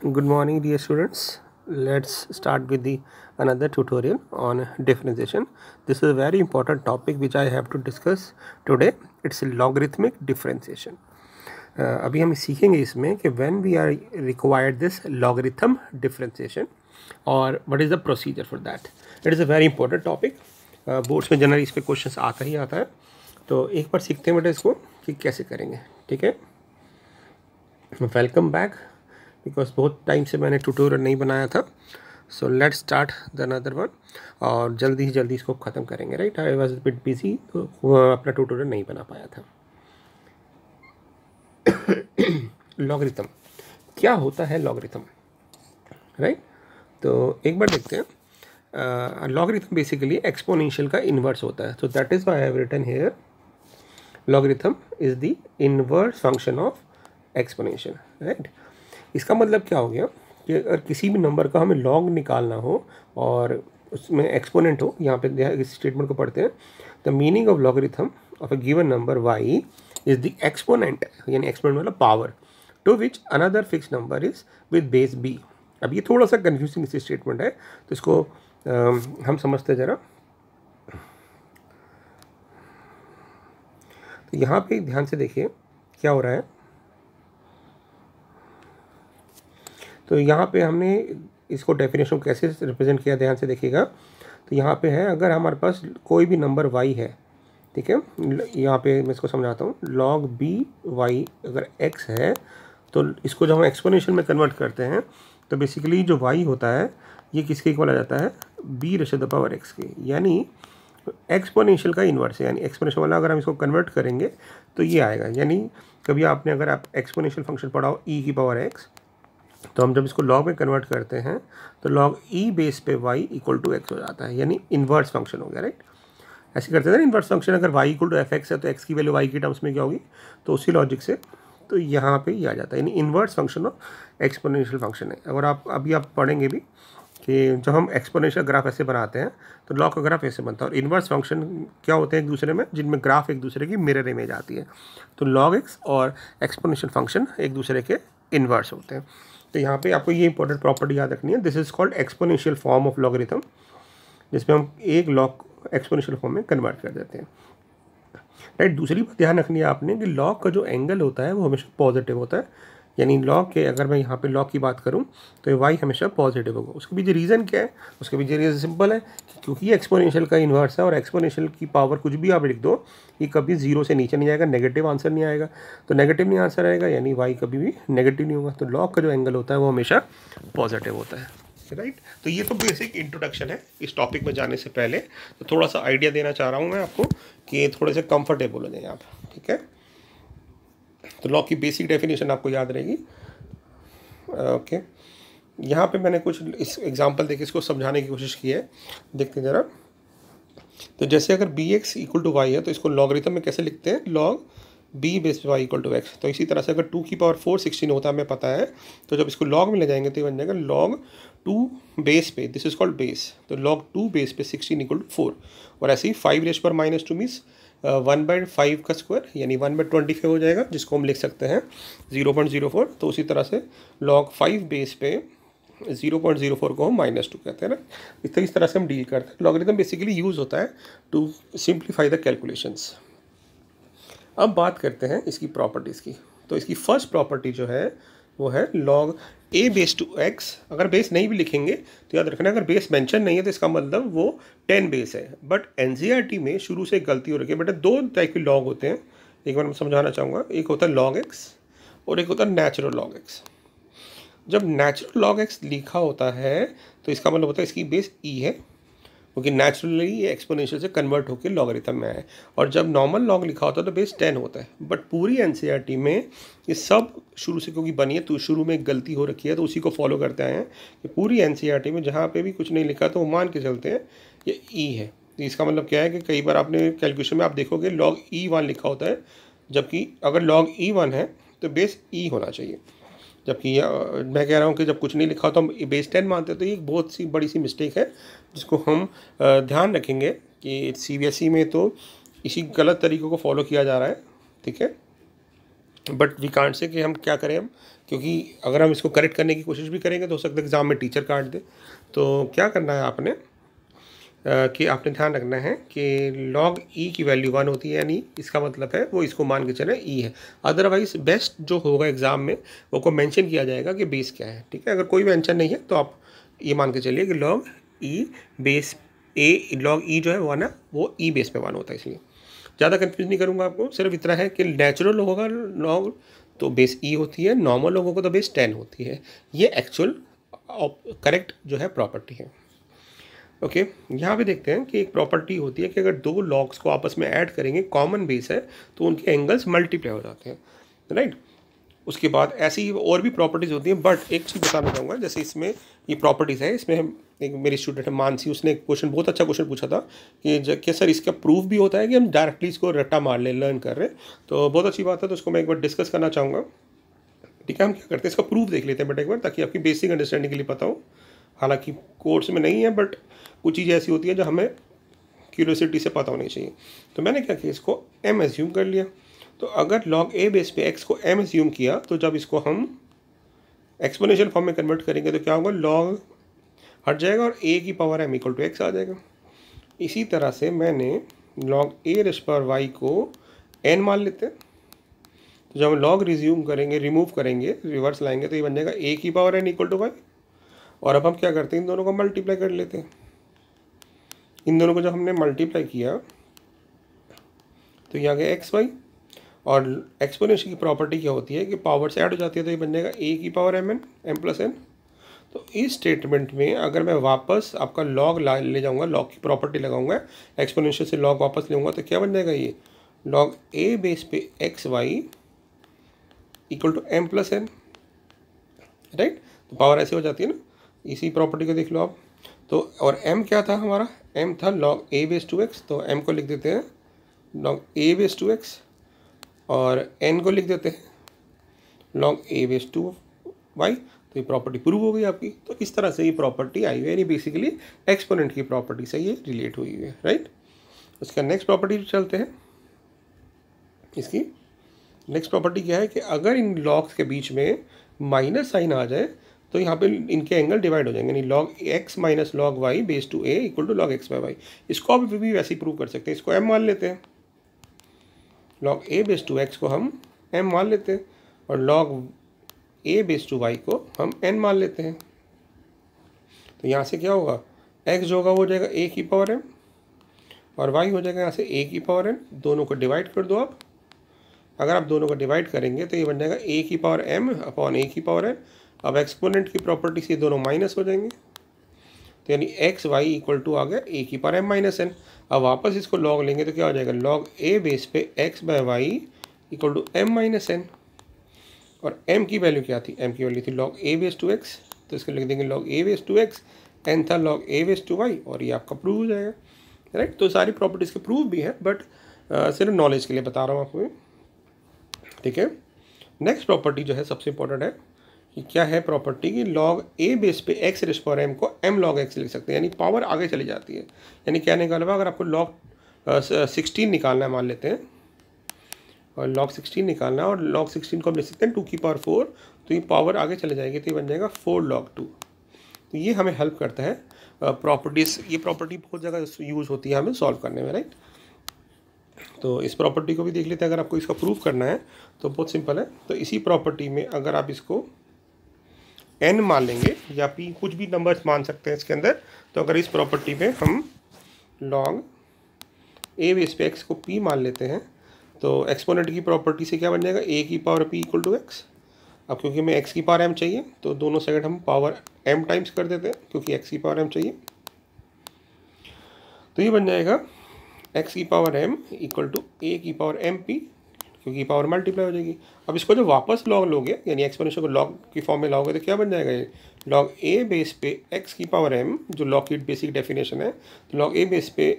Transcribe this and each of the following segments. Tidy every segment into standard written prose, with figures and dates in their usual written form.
Good morning, dear students. Let's start with the another tutorial on differentiation. This is a very important topic which I have to discuss today. It's logarithmic differentiation. अभी हम सीखेंगे इसमें कि when we are required this logarithm differentiation और what is the procedure for that. It is a very important topic. Boards में generally इस पे questions आता ही आता है, तो एक बार सीखते हैं बेटा इसको कि कैसे करेंगे. ठीक है, वेलकम बैक. बिकॉज बहुत टाइम से मैंने ट्यूटोरियल नहीं बनाया था, so let's start the another one. और जल्दी ही जल्दी इसको ख़त्म करेंगे. Right, I was bit busy, तो अपना ट्यूटोरियल नहीं बना पाया था. लॉगरिथम क्या होता है? लॉगरिथम, राइट, तो एक बार देखते हैं. लॉगरिथम बेसिकली एक्सपोनेंशियल का इन्वर्स होता है. तो that is why I have written here logarithm is the inverse function of exponential. Right, इसका मतलब क्या हो गया कि अगर किसी भी नंबर का हमें लॉग निकालना हो और उसमें एक्सपोनेंट हो, यहाँ पे इस स्टेटमेंट को पढ़ते हैं, the meaning of logarithm of a given number Y is the exponent, यानी एक्सपोनेंट मतलब power, to which another fix number is with base B. अब ये थोड़ा सा कन्फ्यूजिंग स्टेटमेंट है, तो इसको हम समझते ज़रा. तो यहाँ पे ध्यान से देखिए क्या हो रहा है. तो यहाँ पे हमने इसको डेफिनेशन कैसे रिप्रेजेंट किया, ध्यान से देखिएगा. तो यहाँ पे है, अगर हमारे पास कोई भी नंबर y है, ठीक है, यहाँ पे मैं इसको समझाता हूँ. log b y अगर x है, तो इसको जब हम एक्सपोनेंशियल में कन्वर्ट करते हैं तो बेसिकली जो y होता है ये किसके इक्वल आ जाता है? b ratio the power x के, यानी एक्सपोनेंशियल का इन्वर्स है. यानी एक्सपोनेंशियल वाला अगर हम इसको कन्वर्ट करेंगे तो ये आएगा. यानी कभी आपने अगर आप एक्सपोनेंशियल फंक्शन पढ़ा हो e की पावर x, तो हम जब इसको लॉग में कन्वर्ट करते हैं तो लॉग ई बेस पे y इक्वल टू एक्स हो जाता है, यानी इन्वर्स फंक्शन हो गया. राइट, ऐसे करते थे ना इन्वर्स फंक्शन. अगर y equal to F X है तो x की वैल्यू y के टर्म्स में क्या होगी, तो उसी लॉजिक से तो यहाँ पे ये आ जाता है, यानी inverse function of exponential function है. अगर आप अभी आप पढ़ेंगे भी कि जब हम एक्सपोनेंशियल ग्राफ ऐसे बनाते हैं तो लॉग का ग्राफ ऐसे बनता है. और इन्वर्स फंक्शन क्या होते हैं एक दूसरे में, जिनमें ग्राफ एक दूसरे की मिरर इमेज आती है. तो लॉग एक्स और एक्सपोनेंशियल फंक्शन एक दूसरे के इन्वर्स होते हैं. तो यहाँ पे आपको ये इंपॉर्टेंट प्रॉपर्टी याद रखनी है. This is called exponential form of logarithm, जिसमें हम एक लॉग एक्सपोनेंशियल फॉर्म में कन्वर्ट कर देते हैं. राइट, दूसरी बात ध्यान रखनी है आपने कि लॉग का जो एंगल होता है वो हमेशा पॉजिटिव होता है. यानी लॉग के, अगर मैं यहाँ पे लॉग की बात करूँ तो ये वाई हमेशा पॉजिटिव होगा. उसके पीछे रीज़न क्या है? उसके पीछे रीज़न सिंपल है, क्योंकि ये एक्सपोनेंशियल का इन्वर्स है और एक्सपोनेंशियल की पावर कुछ भी आप लिख दो, ये कभी जीरो से नीचे नहीं जाएगा, नेगेटिव आंसर नहीं आएगा. तो नेगेटिव नहीं आंसर आएगा, यानी वाई कभी भी नेगेटिव नहीं होगा. तो लॉग का जो एंगल होता है वो हमेशा पॉजिटिव होता है. राइट, तो ये तो बेसिक इंट्रोडक्शन है इस टॉपिक में जाने से पहले. तो थोड़ा सा आइडिया देना चाह रहा हूँ मैं आपको कि थोड़े से कंफर्टेबल हो जाए आप. ठीक है, तो लॉग की बेसिक डेफिनेशन आपको याद रहेगी. ओके, यहाँ पे मैंने कुछ इस एग्जांपल देके इसको समझाने की कोशिश की है. देखते हैं ज़रा. तो जैसे अगर B X equal to Y है तो इसको लॉगरिथम में कैसे लिखते हैं? Log B base Y equal to x. तो इसी तरह से अगर 2 की पावर 4 16 होता है हमें पता है, तो जब इसको लॉग में ले जाएंगे तो ये बन जाएगा लॉग 2 बेस पे, दिस इज कॉल्ड बेस, तो लॉग 2 बेस पे 16 इक्वल टू 4. और ऐसे ही 5 रेश पर -2 मीन्स 1/5 का स्क्वायर, यानी 1/25 हो जाएगा, जिसको हम लिख सकते हैं 0.04. तो उसी तरह से लॉग 5 बेस पे 0.04 को हम -2 कहते हैं ना. इस तरह से हम डील करते हैं. लॉगरिथम बेसिकली यूज़ होता है टू सिंप्लीफाई द कैलकुलेशंस. अब बात करते हैं इसकी प्रॉपर्टीज़ की. तो इसकी फर्स्ट प्रॉपर्टी जो है वो है log A base to X. अगर बेस नहीं भी लिखेंगे तो याद रखना, अगर बेस मेंशन नहीं है तो इसका मतलब वो 10 बेस है. बट एनसीईआरटी में शुरू से गलती हो रखी है. बेटा दो टाइप के लॉग होते हैं, एक बार मैं समझाना चाहूँगा. एक होता है लॉग एक्स और एक होता है नेचुरल लॉग एक्स. जब नेचुरल लॉग एक्स लिखा होता है तो इसका मतलब होता है इसकी बेस ई है, क्योंकि नेचुरली ये एक्सपोनेंशियल से कन्वर्ट होकर लॉगरिथम में है. और जब नॉर्मल लॉग लिखा होता है तो बेस 10 होता है. बट पूरी एनसीईआरटी में ये सब शुरू से क्योंकि बनी है तो शुरू में एक गलती हो रखी है, तो उसी को फॉलो करते आए हैं कि पूरी एनसीईआरटी में जहाँ पे भी कुछ नहीं लिखा तो वो मान के चलते हैं ये ई है. तो इसका मतलब क्या है कि कई बार आपने कैलकुलेशन में आप देखोगे लॉग E1 लिखा होता है, जबकि अगर लॉग E1 है तो बेस ई होना चाहिए. जबकि मैं कह रहा हूँ कि जब कुछ नहीं लिखा तो हम बेस 10 मानते हैं. तो ये एक बहुत सी बड़ी सी मिस्टेक है जिसको हम ध्यान रखेंगे कि सीबीएसई में तो इसी गलत तरीक़ों को फॉलो किया जा रहा है. ठीक है, बट वी कांट से कि हम क्या करें हम, क्योंकि अगर हम इसको करेक्ट करने की कोशिश भी करेंगे तो हो सकता है एग्ज़ाम में टीचर काट दे। तो क्या करना है आपने कि आपने ध्यान रखना है कि log e की वैल्यू 1 होती है, यानी इसका मतलब है वो इसको मान के चले e है। अदरवाइज बेस्ट जो होगा एग्ज़ाम में वो को मेंशन किया जाएगा कि बेस क्या है, ठीक है। अगर कोई मेंशन नहीं है तो आप ये मान के चलिए कि log e base log e जो है 1 है, वो e बेस पे 1 होता है। इसलिए ज़्यादा कंफ्यूज नहीं करूँगा आपको, सिर्फ इतना है कि नेचुरल होगा log तो बेस e होती है, नॉर्मल लोगों को तो बेस 10 होती है। ये एक्चुअल करेक्ट जो है प्रॉपर्टी है। ओके यहाँ पे देखते हैं कि एक प्रॉपर्टी होती है कि अगर दो लॉग्स को आपस में ऐड करेंगे, कॉमन बेस है, तो उनके एंगल्स मल्टीप्लाई हो जाते हैं, राइट। उसके बाद ऐसी ही और भी प्रॉपर्टीज़ होती हैं, बट एक चीज़ बताना चाहूँगा, जैसे इसमें ये प्रॉपर्टीज़ है, इसमें हम एक मेरी स्टूडेंट है मानसी, उसने एक क्वेश्चन, बहुत अच्छा क्वेश्चन पूछा था कि क्या सर इसका प्रूफ भी होता है कि हम डायरेक्टली इसको रट्टा मार ले लर्न कर रहे हैं। तो बहुत अच्छी बात है, तो उसको मैं एक बार डिस्कस करना चाहूँगा। ठीक है, हम क्या करते हैं इसका प्रूफ देख लेते हैं बट एक बार, ताकि आपकी बेसिक अंडरस्टैंडिंग के लिए पता हो। हालांकि कोर्स में नहीं है, बट कुछ चीज़ें ऐसी होती है जो हमें क्यूरियोसिटी से पता होनी चाहिए। तो मैंने क्या किया, इसको m एज्यूम कर लिया। तो अगर log a बेस पे x को m एज्यूम किया, तो जब इसको हम एक्सपोनेंशियल फॉर्म में कन्वर्ट करेंगे तो क्या होगा, log हट जाएगा और a की power m equal to x आ जाएगा। इसी तरह से मैंने log a raise power y को n मान लेते हैं। तो जब हम log रिज्यूम करेंगे, रिमूव करेंगे, रिवर्स लाएंगे, तो ये बन जाएगा a की power n equal to y। और अब हम क्या करते हैं, इन दोनों को मल्टीप्लाई कर लेते हैं। इन दोनों को जब हमने मल्टीप्लाई किया तो ये आ गया एक्स वाई। और एक्सपोनेंशियल की प्रॉपर्टी क्या होती है कि पावर्स ऐड हो जाती है, तो ये बन जाएगा ए की power m n m plus n. तो इस स्टेटमेंट में अगर मैं वापस आपका लॉग ले जाऊंगा, लॉग की प्रॉपर्टी लगाऊंगा, एक्सपोनेंशियल से लॉग वापस लूँगा, तो क्या बन जाएगा, ये लॉग ए बेस पे x y equal to m plus n, right. तो पावर ऐसे हो जाती है ना। इसी प्रॉपर्टी को देख लो आप। तो और m क्या था हमारा, m था log a base to x, तो m को लिख देते हैं log a base to x, और n को लिख देते हैं log a base to y. तो ये प्रॉपर्टी प्रूव हो गई आपकी। तो इस तरह से ये प्रॉपर्टी आई हुई है, यानी बेसिकली एक्सपोनेंट की प्रॉपर्टी से ये रिलेट हुई है, राइट। उसका नेक्स्ट प्रॉपर्टी चलते हैं। इसकी नेक्स्ट प्रॉपर्टी क्या है कि अगर इन लॉग्स के बीच में माइनस साइन आ जाए तो यहाँ पे इनके एंगल डिवाइड हो जाएंगे, यानी log x minus log y base to a equal to log x by y. इसको आप भी वैसे ही प्रूव कर सकते हैं। इसको m मान लेते हैं, log a base to x को हम m मान लेते हैं, और log a base to y को हम n मान लेते हैं। तो यहाँ से क्या होगा, x जो होगा वो हो जाएगा a की पावर m, और y हो जाएगा यहाँ से a की पावर n। दोनों को डिवाइड कर दो आप। अगर आप दोनों को डिवाइड करेंगे तो ये बन जाएगा a की पावर m अपॉन a की पावर n। अब एक्सपोनेंट की प्रॉपर्टी से दोनों माइनस हो जाएंगे, तो यानी एक्स वाई इक्वल टू आ गया a की पावर m माइनस एन। अब वापस इसको लॉग लेंगे तो क्या हो जाएगा, log a बेस पे x by y equal to m minus n. और m की वैल्यू क्या थी, m की वैल्यू थी log a base to x, तो इसको लिख देंगे log a base to x, n था log a base to y, और ये आपका प्रूव हो जाएगा, राइट। तो सारी प्रॉपर्टीज़ के प्रूव भी है, बट सिर्फ नॉलेज के लिए बता रहा हूँ आपको, ठीक है। नेक्स्ट प्रॉपर्टी जो है सबसे इंपॉर्टेंट है कि क्या है प्रॉपर्टी की, log a बेस पे x रेज़ पावर m को m log x लिख सकते हैं, यानी पावर आगे चली जाती है। यानी क्या निकालना, अगर आपको log 16 निकालना है मान लेते हैं, और log 16 निकालना है, और log 16 को हम लिख सकते हैं 2 की पावर 4, तो ये पावर आगे चले जाएगी, तो ये बन जाएगा 4 log 2। तो ये हमें हेल्प करता है प्रॉपर्टीज़, ये प्रॉपर्टी बहुत जगह यूज़ होती है हमें सॉल्व करने में, राइट। तो इस प्रॉपर्टी को भी देख लेते हैं। अगर आपको इसका प्रूफ करना है तो बहुत सिंपल है। तो इसी प्रॉपर्टी में अगर आप इसको n मान लेंगे, या p कुछ भी नंबर्स मान सकते हैं इसके अंदर, तो अगर इस प्रॉपर्टी में हम log a बेस पे x को p मान लेते हैं, तो एक्सपोनेंट की प्रॉपर्टी से क्या बन जाएगा, a की power p equal to x। अब क्योंकि हमें x की पावर m चाहिए, तो दोनों सेकंड हम पावर m टाइम्स कर देते हैं, क्योंकि x की पावर m चाहिए। तो ये बन जाएगा x की power m equal to a की पावर m p, क्योंकि पावर मल्टीप्लाई हो जाएगी। अब इसको जब वापस लॉग लोगे, यानी एक्सपोनेंशियल को लॉग की फॉर्म में लाओगे, तो क्या बन जाएगा, ये log a बेस पे x की पावर m, जो लॉग की बेसिक डेफिनेशन है, तो log a बेस पे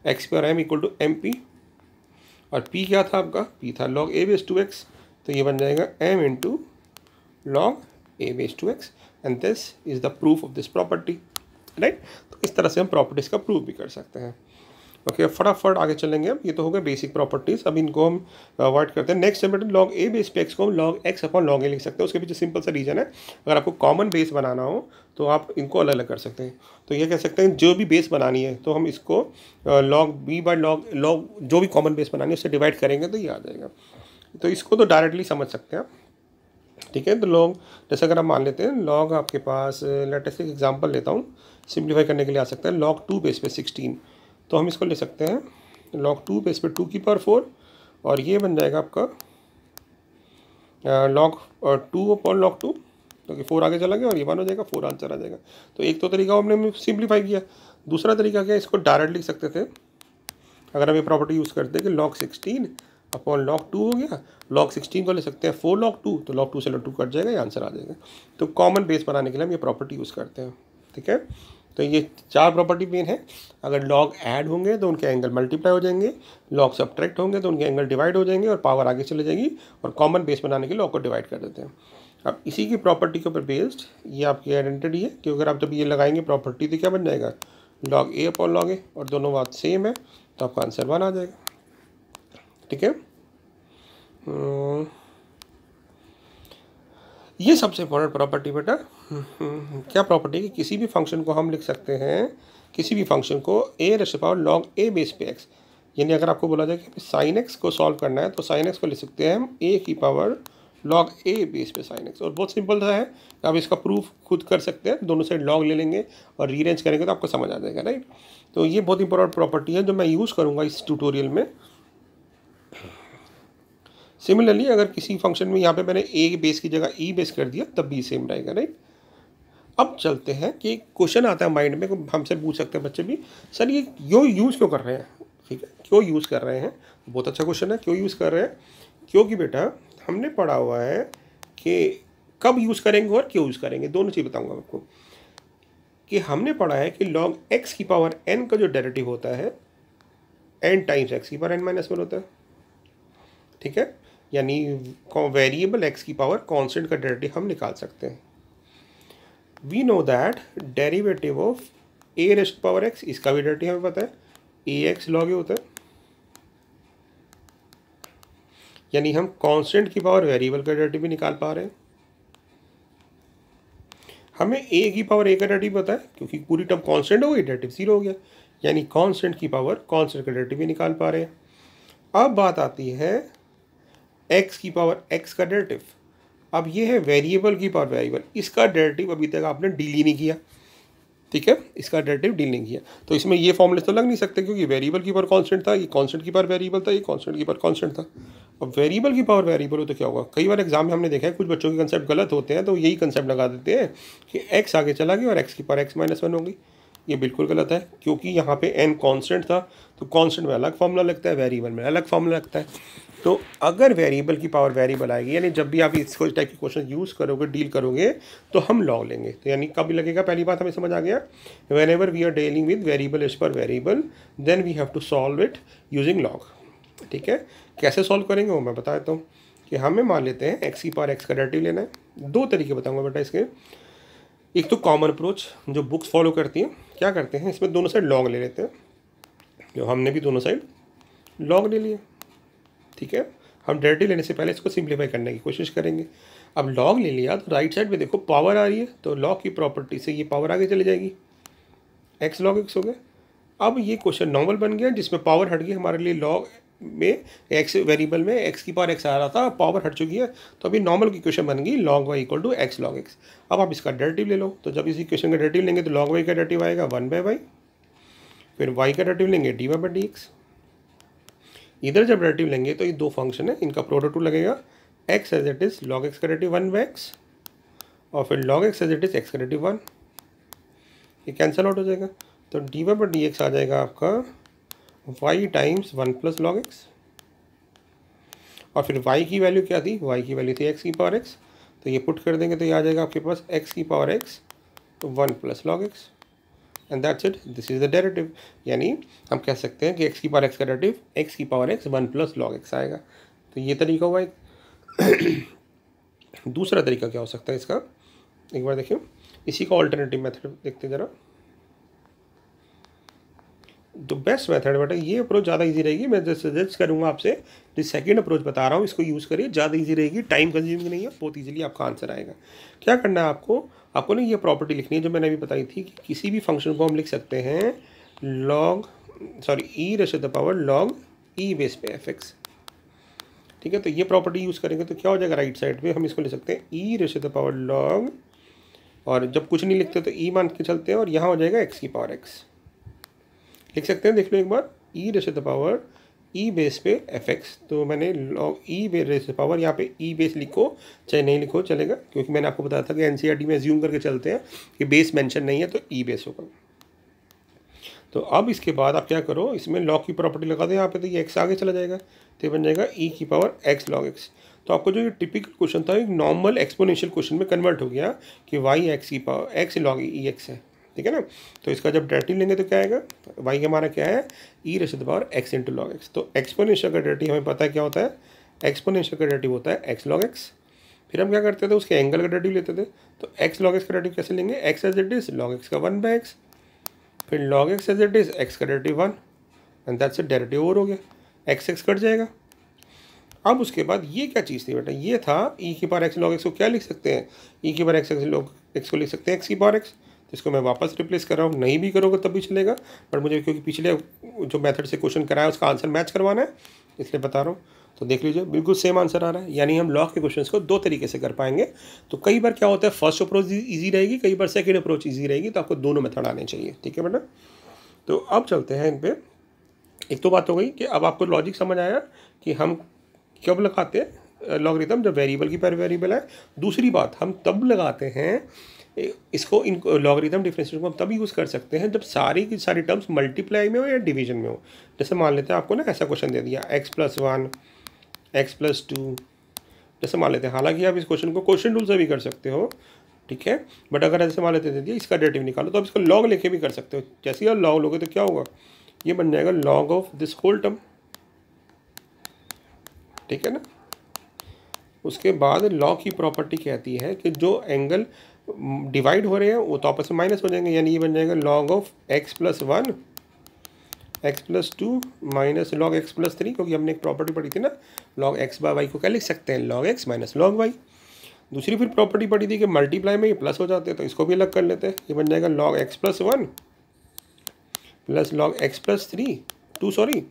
x की power m equal to m p, और p क्या था आपका, p था log a base to x, तो ये बन जाएगा m into log a base to x, and this is the proof of this property, right. तो इस तरह से हम प्रॉपर्टीज़ का प्रूफ भी कर सकते हैं। ओके, फटाफट आगे चलेंगे अब। ये तो हो गए बेसिक प्रॉपर्टीज़, अब इनको हम अवॉइड करते हैं। नेक्स्ट है बेटा लॉग ए बेस पे एक्स को हम लॉग एक्स अपॉन लॉग ए लिख सकते हैं। उसके पीछे सिंपल सा रीजन है, अगर आपको कॉमन बेस बनाना हो तो आप इनको अलग अलग कर सकते हैं। तो ये कह सकते हैं जो भी बेस बनानी है तो हम इसको log b by log log जो भी कॉमन बेस बनानी है उससे डिवाइड करेंगे तो ये आ जाएगा। तो इसको तो डायरेक्टली समझ सकते हैं आप, ठीक है। तो लॉग जैसे अगर आप मान लेते हैं लॉग आपके पास, लेटेस्ट एक एग्जांपल लेता हूँ सिंप्लीफाई करने के लिए आ सकता है, लॉग 2 बेस पे 16, तो हम इसको ले सकते हैं लॉग 2 बेस पे 2 की पावर 4, और ये बन जाएगा आपका लॉग 2 अपॉन लॉग 2, क्योंकि 4 आगे चला गया और ये 1 हो जाएगा, 4 आंसर आ जाएगा। तो एक तो तरीका हमने सिंप्लीफाई किया। दूसरा तरीका क्या, इसको डायरेक्ट लिख सकते थे अगर हम ये प्रॉपर्टी यूज़ करते हैं कि लॉग 16 अपॉन लॉग 2 हो गया, लॉग 16 को ले सकते हैं 4 लॉग 2, तो लॉग 2 से लॉग 2 कट जाएगा, ये आंसर आ जाएगा। तो कॉमन बेस बनाने के लिए हम ये प्रॉपर्टी यूज़ करते हैं, ठीक है। तो ये 4 प्रॉपर्टी मेन है। अगर लॉग ऐड होंगे तो उनके एंगल मल्टीप्लाई हो जाएंगे, लॉग सब्ट्रैक्ट होंगे तो उनके एंगल डिवाइड हो जाएंगे और पावर आगे चले जाएगी, और कॉमन बेस बनाने के लिए लॉग को डिवाइड कर देते हैं। अब इसी की प्रॉपर्टी के ऊपर बेस्ड ये आपकी आइडेंटिटी है कि अगर आप जब ये लगाएंगे प्रॉपर्टी तो क्या बन जाएगा, लॉग ए अपॉन लॉग ए, और दोनों बात सेम है तो आपका आंसर 1 आ जाएगा, ठीक है। ये सबसे इम्पोर्टेंट प्रॉपर्टी बेटा क्या प्रॉपर्टी कि किसी भी फंक्शन को हम लिख सकते हैं, किसी भी फंक्शन को ए रेस्ट पावर लॉग ए बेस पे एक्स, यानी अगर आपको बोला जाए कि साइन एक्स को सॉल्व करना है तो साइन एक्स को लिख सकते हैं हम ए की पावर लॉग ए बेस पे साइन एक्स। और बहुत सिंपल सा है, आप इसका प्रूफ खुद कर सकते हैं, दोनों साइड लॉग ले लेंगे और रीअरेंज करेंगे तो आपको समझ आ जाएगा, राइट। तो ये बहुत इंपॉर्टेंट प्रॉपर्टी है जो मैं यूज़ करूँगा इस ट्यूटोरियल में। सिमिलरली अगर किसी फंक्शन में यहाँ पे मैंने ए बेस की जगह ई बेस कर दिया तब भी सेम रहेगा, राइट। अब चलते हैं कि क्वेश्चन आता है माइंड में, हमसे पूछ सकते हैं बच्चे भी, सर ये यूज़ क्यों कर रहे हैं, ठीक है, क्यों यूज़ कर रहे हैं। बहुत अच्छा क्वेश्चन है, क्यों यूज़ कर रहे हैं। क्योंकि बेटा हमने पढ़ा हुआ है कि कब यूज़ करेंगे और क्यों यूज़ करेंगे, दोनों चीज़ बताऊँगा आपको। कि हमने पढ़ा है कि लॉग एक्स की पावर एन का जो डेरिवेटिव होता है एन टाइम्स एक्स की पावर एन माइनस 1 होता है, ठीक है। यानी वेरिएबल एक्स की पावर कांस्टेंट का डेरिवेटिव हम निकाल सकते हैं। We know that derivative of a raised power x, इसका भी डेरिवेटिव हमें पता है ए एक्स लॉग ए होता है, यानी हम कांस्टेंट की पावर वेरिएबल का डेरिवेटिव भी निकाल पा रहे हैं। हमें ए की पावर ए का डेरिवेटिव पता है क्योंकि पूरी टर्म कांस्टेंट हो गई, डेरिवेटिव 0 हो गया, यानी कांस्टेंट की पावर कांस्टेंट का डेरिवेटिव भी निकाल पा रहे हैं। अब बात आती है एक्स की पावर एक्स का डेरिवेटिव। अब ये है वेरिएबल की पावर वेरिएबल, इसका डेरिवेटिव अभी तक आपने डील ही नहीं किया, ठीक है, इसका डेरिवेटिव डील नहीं किया। तो इसमें ये फॉर्मूले तो लग नहीं सकते क्योंकि वेरिएबल की पावर कांस्टेंट था, ये कांस्टेंट की पावर वेरिएबल था, ये कांस्टेंट की पावर कांस्टेंट था। अब वेरिएबल की पावर वेरिएबल हो तो क्या होगा, कई बार एग्जाम में हमने देखा है कुछ बच्चों के कंसेप्ट गलत होते हैं, तो यही कंसेप्ट लगा देते हैं कि एक्स आगे चला गया और एक्स की पावर एक्स माइनस 1 होगी। ये बिल्कुल गलत है क्योंकि यहाँ पे एन कांस्टेंट था, तो कांस्टेंट में अलग फार्मूला लगता है, वेरिएबल में अलग फार्मूला लगता है। तो अगर वेरिएबल की पावर वेरिएबल आएगी, यानी जब भी आप इसको इस टाइप के क्वेश्चन यूज़ करोगे, डील करोगे, तो हम लॉग लेंगे। तो यानी कब लगेगा, पहली बात हमें समझ आ गया, whenever we are dealing with variable as per variable then we have to solve it using log, ठीक है। कैसे सॉल्व करेंगे वो मैं बता देता हूँ कि हमें मान लेते हैं एक्स की पावर एक्स का डेरिवेटिव लेना है। दो तरीके बताऊँगा बेटा इसके। एक तो कॉमन अप्रोच जो बुक्स फॉलो करती हैं, क्या करते हैं इसमें दोनों साइड लॉग ले लेते हैं, जो हमने भी दोनों साइड लॉग ले लिए, ठीक है। हम डेरिवेटिव लेने से पहले इसको सिंप्लीफाई करने की कोशिश करेंगे। अब लॉग ले लिया तो राइट साइड में देखो पावर आ रही है, तो लॉग की प्रॉपर्टी से ये पावर आगे चली जाएगी, एक्स लॉग एक्स हो गया। अब ये क्वेश्चन नॉर्मल बन गया जिसमें पावर हट गई, हमारे लिए लॉग में एक्स वेरिएबल में एक्स की पावर एक्स आ रहा था, पावर हट चुकी है, तो अभी नॉर्मल की इक्वेशन बन गई log y equal to x log x. अब आप इसका डेरिवेटिव ले लो, तो जब इस इक्वेशन का डेरिवेटिव लेंगे तो लॉग वाई का डेरिवेटिव आएगा 1/y, फिर y का डेरिवेटिव लेंगे dy/dx। इधर जब डेरिवेटिव लेंगे तो ये दो फंक्शन है, इनका प्रोडक्ट लगेगा, x as it is log x का डेरिवेटिव 1/x और फिर log x as it is x का डेरिवेटिव 1, ये कैंसिल आउट हो जाएगा। तो dy/dx आ जाएगा आपका y टाइम्स 1 + log x, और फिर y की वैल्यू क्या थी, y की वैल्यू थी x की पावर x, तो ये पुट कर देंगे तो ये आ जाएगा आपके पास x की पावर x तो 1 + log x, and that's it, this is the derivative. यानी हम कह सकते हैं कि x की पावर x का डेरिवेटिव x की पावर x 1 + log x आएगा। तो ये तरीका हुआ एक। दूसरा तरीका क्या हो सकता है इसका, एक बार देखिए, इसी का ऑल्टरनेटिव मेथड देखते ज़रा। जो बेस्ट मेथड बेटा ये अप्रोच ज़्यादा इजी रहेगी। मैं जो सजेस्ट करूँगा आपसे, जो सेकंड अप्रोच बता रहा हूँ इसको यूज़ करिए, ज़्यादा इजी रहेगी, टाइम कंज्यूमिंग नहीं है, बहुत इजीली आपका आंसर आएगा। क्या करना है आपको ना ये प्रॉपर्टी लिखनी है जो मैंने अभी बताई थी कि किसी भी फंक्शन को हम लिख सकते हैं e raise to the power log e base पे एफ एक्स। ठीक है, तो ये प्रॉपर्टी यूज़ करेंगे तो क्या हो जाएगा, राइट साइड पे हम इसको लिख सकते हैं e raise to the power log, और जब कुछ नहीं लिखते तो ई मान के चलते हैं, और यहाँ हो जाएगा एक्स की पावर एक्स। लिख सकते हैं, देख लो एक बार, e raise to the power e base पे एफ एक्स। तो मैंने log e raise to the power, यहाँ पे ई बेस लिखो चाहे नहीं लिखो चलेगा, क्योंकि मैंने आपको बताया था कि एनसीईआरटी में एज्यूम करके चलते हैं कि बेस मेंशन नहीं है तो ई बेस होगा। तो अब इसके बाद आप क्या करो, इसमें लॉग की प्रॉपर्टी लगा दो यहाँ पे, तो ये एक्स आगे चला जाएगा, तो ये बन जाएगा ई की पावर एक्स लॉग एक्स। तो आपको जो ये टिपिकल क्वेश्चन था एक नॉर्मल एक्सपोनेंशियल क्वेश्चन में कन्वर्ट हो गया कि वाई एक्स की पावर एक्स लॉग ई एक्स है। ठीक है ना, तो इसका जब डेरिवेटिव लेंगे तो क्या आएगा, वाई हमारा क्या है, e raise to the power x into log x. तो एक्सपोनेंशियल का डेरिवेटिव हमें पता है क्या होता है, एक्सपोनेंशियल का डेरिवेटिव होता है एक्स लॉग एक्स। फिर हम क्या करते थे, उसके एंगल का डेरिवेटिव लेते थे, तो एक्स लॉग एक्स का डेरिवेटिव कैसे लेंगे, x as it is log x का 1/x, फिर log x as it is x का derivative 1, and that's a derivative और हो गया, एक्स एक्स कट जाएगा। अब उसके बाद ये क्या चीज़ थी बेटा, ये था ई की पावर एक्स लॉग एक्स को क्या लिख सकते हैं, ई की power x x log x को लिख सकते हैं एक्स की पावर एक्स। तो इसको मैं वापस रिप्लेस कर रहा हूँ, नहीं भी करोगे तब भी चलेगा, पर मुझे क्योंकि पिछले जो मेथड से क्वेश्चन कराया उसका आंसर मैच करवाना है इसलिए बता रहा हूँ। तो देख लीजिए बिल्कुल सेम आंसर आ रहा है, यानी हम लॉग के क्वेश्चंस को दो तरीके से कर पाएंगे। तो कई बार क्या होता है, फर्स्ट अप्रोच ईजी रहेगी, कई बार सेकंड अप्रोच ईजी रहेगी, तो आपको दोनों मेथड आने चाहिए। ठीक है बेटा, तो अब चलते हैं इन पे। एक तो बात हो गई कि अब आपको लॉजिक समझ आया कि हम कब लगाते हैं लॉगरिथम, जब वेरिएबल की पर वेरिएबल है। दूसरी बात, हम तब लगाते हैं इसको, इन लॉगरिथम डिफरेंशिएशन को हम तब यूज़ कर सकते हैं जब सारी की सारी टर्म्स मल्टीप्लाई में हो या डिवीजन में हो। जैसे मान लेते हैं आपको ना ऐसा क्वेश्चन दे दिया x+1 x+2, जैसे मान लेते हैं, हालांकि आप इस क्वेश्चन को क्वेश्चन रूल से भी कर सकते हो, ठीक है, बट अगर ऐसे मान लेते दे दिया इसका डेरिवेटिव निकालो, तो आप इसको लॉग लेके भी कर सकते हो। जैसे ही आप लॉग लोगे तो क्या होगा, ये बन जाएगा log of this whole term. ठीक है ना, उसके बाद लॉग की प्रॉपर्टी कहती है कि जो एंगल डिवाइड हो रहे हैं वो तो आपस में माइनस हो जाएंगे, यानी ये बन जाएगा log of x+1 x+2 minus log x+3, क्योंकि हमने एक प्रॉपर्टी पढ़ी थी ना, लॉग x बाय वाई को क्या लिख सकते हैं, log x minus log y. दूसरी फिर प्रॉपर्टी पढ़ी थी कि मल्टीप्लाई में ये प्लस हो जाते हैं, तो इसको भी अलग कर लेते हैं, ये बन जाएगा log x+1 plus log x+3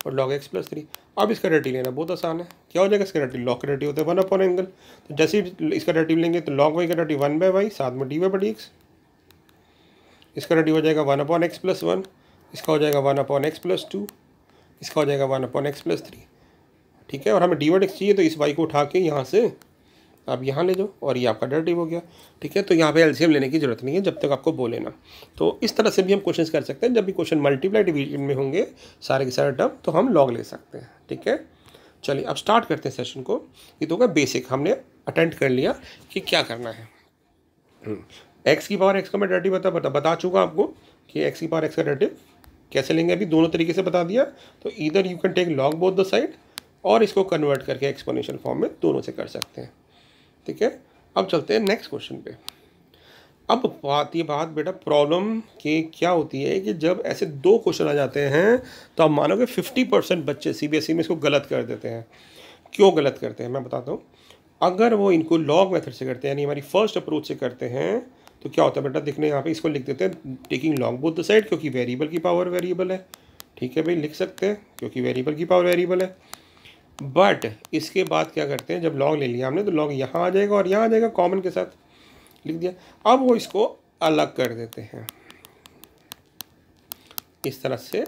और log x+3। अब इसका डेरिवेटिव लेना बहुत आसान है, क्या हो जाएगा इसका डेरिवेटिव, लॉग का डेरिवेटिव होता है 1 एंगल, तो जैसे ही इसका डेरिवेटिव लेंगे तो log y का डेरिवेटिव 1/y साथ में dy/dx, इसका डेरिवेटिव हो जाएगा 1/x+1, इसका हो जाएगा 1/x+2, इसका हो जाएगा 1/x+3। ठीक है, और हमें dy/dx चाहिए, तो इस y को उठा के यहाँ से आप यहाँ ले जाओ और ये आपका डेरिवेटिव हो गया। ठीक है, तो यहाँ पे एलसीएम लेने की जरूरत नहीं है जब तक आपको बोले ना। तो इस तरह से भी हम क्वेश्चंस कर सकते हैं, जब भी क्वेश्चन मल्टीप्लाई डिवीजन में होंगे सारे के सारे टर्म, तो हम लॉग ले सकते हैं। ठीक है, चलिए अब स्टार्ट करते हैं सेशन को। ये तो होगा बेसिक, हमने अटेंड कर लिया कि क्या करना है। एक्स की पावर एक्स का मैं डेरिवेटिव बता चुका आपको कि एक्स की पावर एक्स का डेरिवेटिव कैसे लेंगे, अभी दोनों तरीके से बता दिया। तो इधर you can take log both the side, और इसको कन्वर्ट करके एक्सपोनेंशियल फॉर्म में दोनों से कर सकते हैं। ठीक है, अब चलते हैं नेक्स्ट क्वेश्चन पे। अब बात बेटा प्रॉब्लम की क्या होती है कि जब ऐसे दो क्वेश्चन आ जाते हैं तो आप मानोगे 50% बच्चे सीबीएसई में इसको गलत कर देते हैं। क्यों गलत करते हैं मैं बताता हूँ। अगर वो इनको लॉग मेथड से करते हैं, यानी हमारी फर्स्ट अप्रोच से करते हैं, तो क्या होता है बेटा, देखने यहाँ पे इसको लिख देते हैं taking log both the side, क्योंकि वेरिएबल की पावर वेरिएबल है। ठीक है भाई, लिख सकते हैं क्योंकि वेरिएबल की पावर वेरिएबल है। बट इसके बाद क्या करते हैं, जब लॉग ले लिया हमने तो लॉग यहाँ आ जाएगा और यहाँ आ जाएगा, कॉमन के साथ लिख दिया। अब वो इसको अलग कर देते हैं, इस तरह से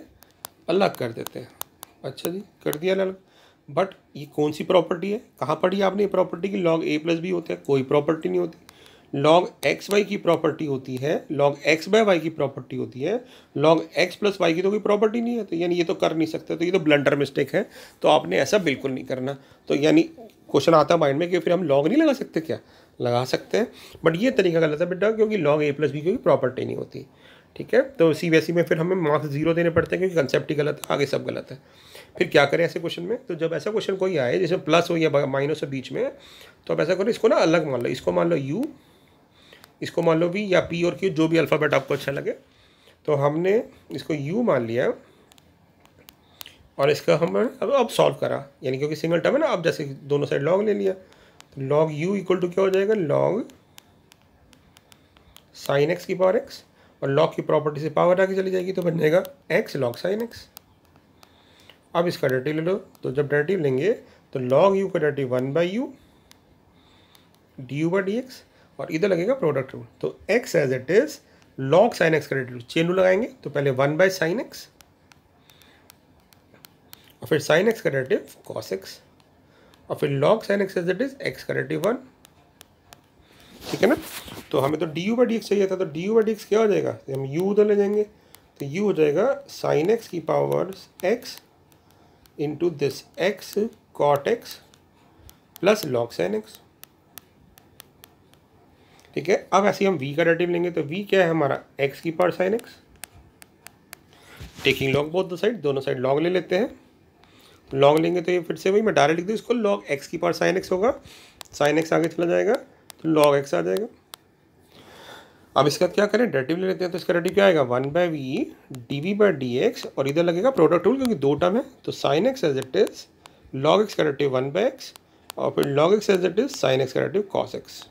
अलग कर देते हैं। अच्छा जी, कर दिया अलग। बट ये कौन सी प्रॉपर्टी है, कहाँ पढ़ी आपने ये प्रॉपर्टी की, लॉग a प्लस बी होते हैं, कोई प्रॉपर्टी नहीं होती। लॉग एक्स वाई की प्रॉपर्टी होती है, लॉग एक्स बाय वाई की प्रॉपर्टी होती है, लॉग एक्स प्लस वाई की तो कोई प्रॉपर्टी नहीं है। तो यानी ये तो कर नहीं सकते, तो ये तो ब्लंडर मिस्टेक है, तो आपने ऐसा बिल्कुल नहीं करना। तो यानी क्वेश्चन आता है माइंड में कि फिर हम लॉग नहीं लगा सकते, क्या लगा सकते हैं, बट ये तरीका गलत है बेटा, क्योंकि लॉग a प्लस बी की कोई प्रॉपर्टी नहीं होती। ठीक है, तो सीबीएसई में फिर हमें मार्क्स 0 देने पड़ते हैं, क्योंकि कंसेप्ट ही गलत है, आगे सब गलत है। फिर क्या करें ऐसे क्वेश्चन में, तो जब ऐसा क्वेश्चन कोई आए जिसमें प्लस हो या माइनस हो बीच में, तो आप ऐसा करो, इसको ना अलग मान लो, इसको मान लो u, इसको मान लो v, या p और q, जो भी अल्फ़ाबेट आपको अच्छा लगे। तो हमने इसको u मान लिया और इसका हम अब सॉल्व करा, यानी क्योंकि सिंगल टर्म है ना, अब जैसे दोनों साइड लॉग ले लिया तो लॉग यू इक्वल टू क्या हो जाएगा, लॉग साइन एक्स की पावर एक्स, और लॉग की प्रॉपर्टी से पावर आगे चली जाएगी तो बन जाएगा एक्स लॉग साइन एक्स। अब इसका डेरिवेटिव ले लो, तो जब डेरिवेटिव लेंगे तो लॉग यू का डेरिवेटिव 1/u du/dx, और इधर लगेगा प्रोडक्ट रूल, तो x as it is log sine x का डेरिवेटिव चेन रूल लगाएंगे, तो पहले 1/sin x और फिर sin x का डेरिवेटिव cos x, और फिर log sin x as it is x का डेरिवेटिव 1। ठीक है ना, तो हमें तो du/dx चाहिए था, तो du/dx क्या हो जाएगा, तो हम u उधर ले जाएंगे तो u हो जाएगा sin x की power x into this x cot x plus log sine x. ठीक है, अब ऐसे हम v का डेरिवेटिव लेंगे तो v क्या है हमारा, x की power sine x, taking log both the side, दोनों साइड लॉग ले लेते हैं, लॉग लेंगे तो ये फिर से वही मैं डायरेक्ट लिख दूँ इसको, लॉग x की पावर साइन एक्स होगा, साइन एक्स आगे चला जाएगा तो लॉग x आ जाएगा। अब इसका क्या करें, डेरिवेटिव ले लेते हैं, तो इसका डेरिवेटिव क्या आएगा, 1/v dv/dx, और इधर लगेगा प्रोडक्ट रूल क्योंकि दो टर्म है, तो sine x as it is log x का डेरिवेटिव 1/x, और फिर log x as it is sine x का डेरिवेटिव कॉस एक्स।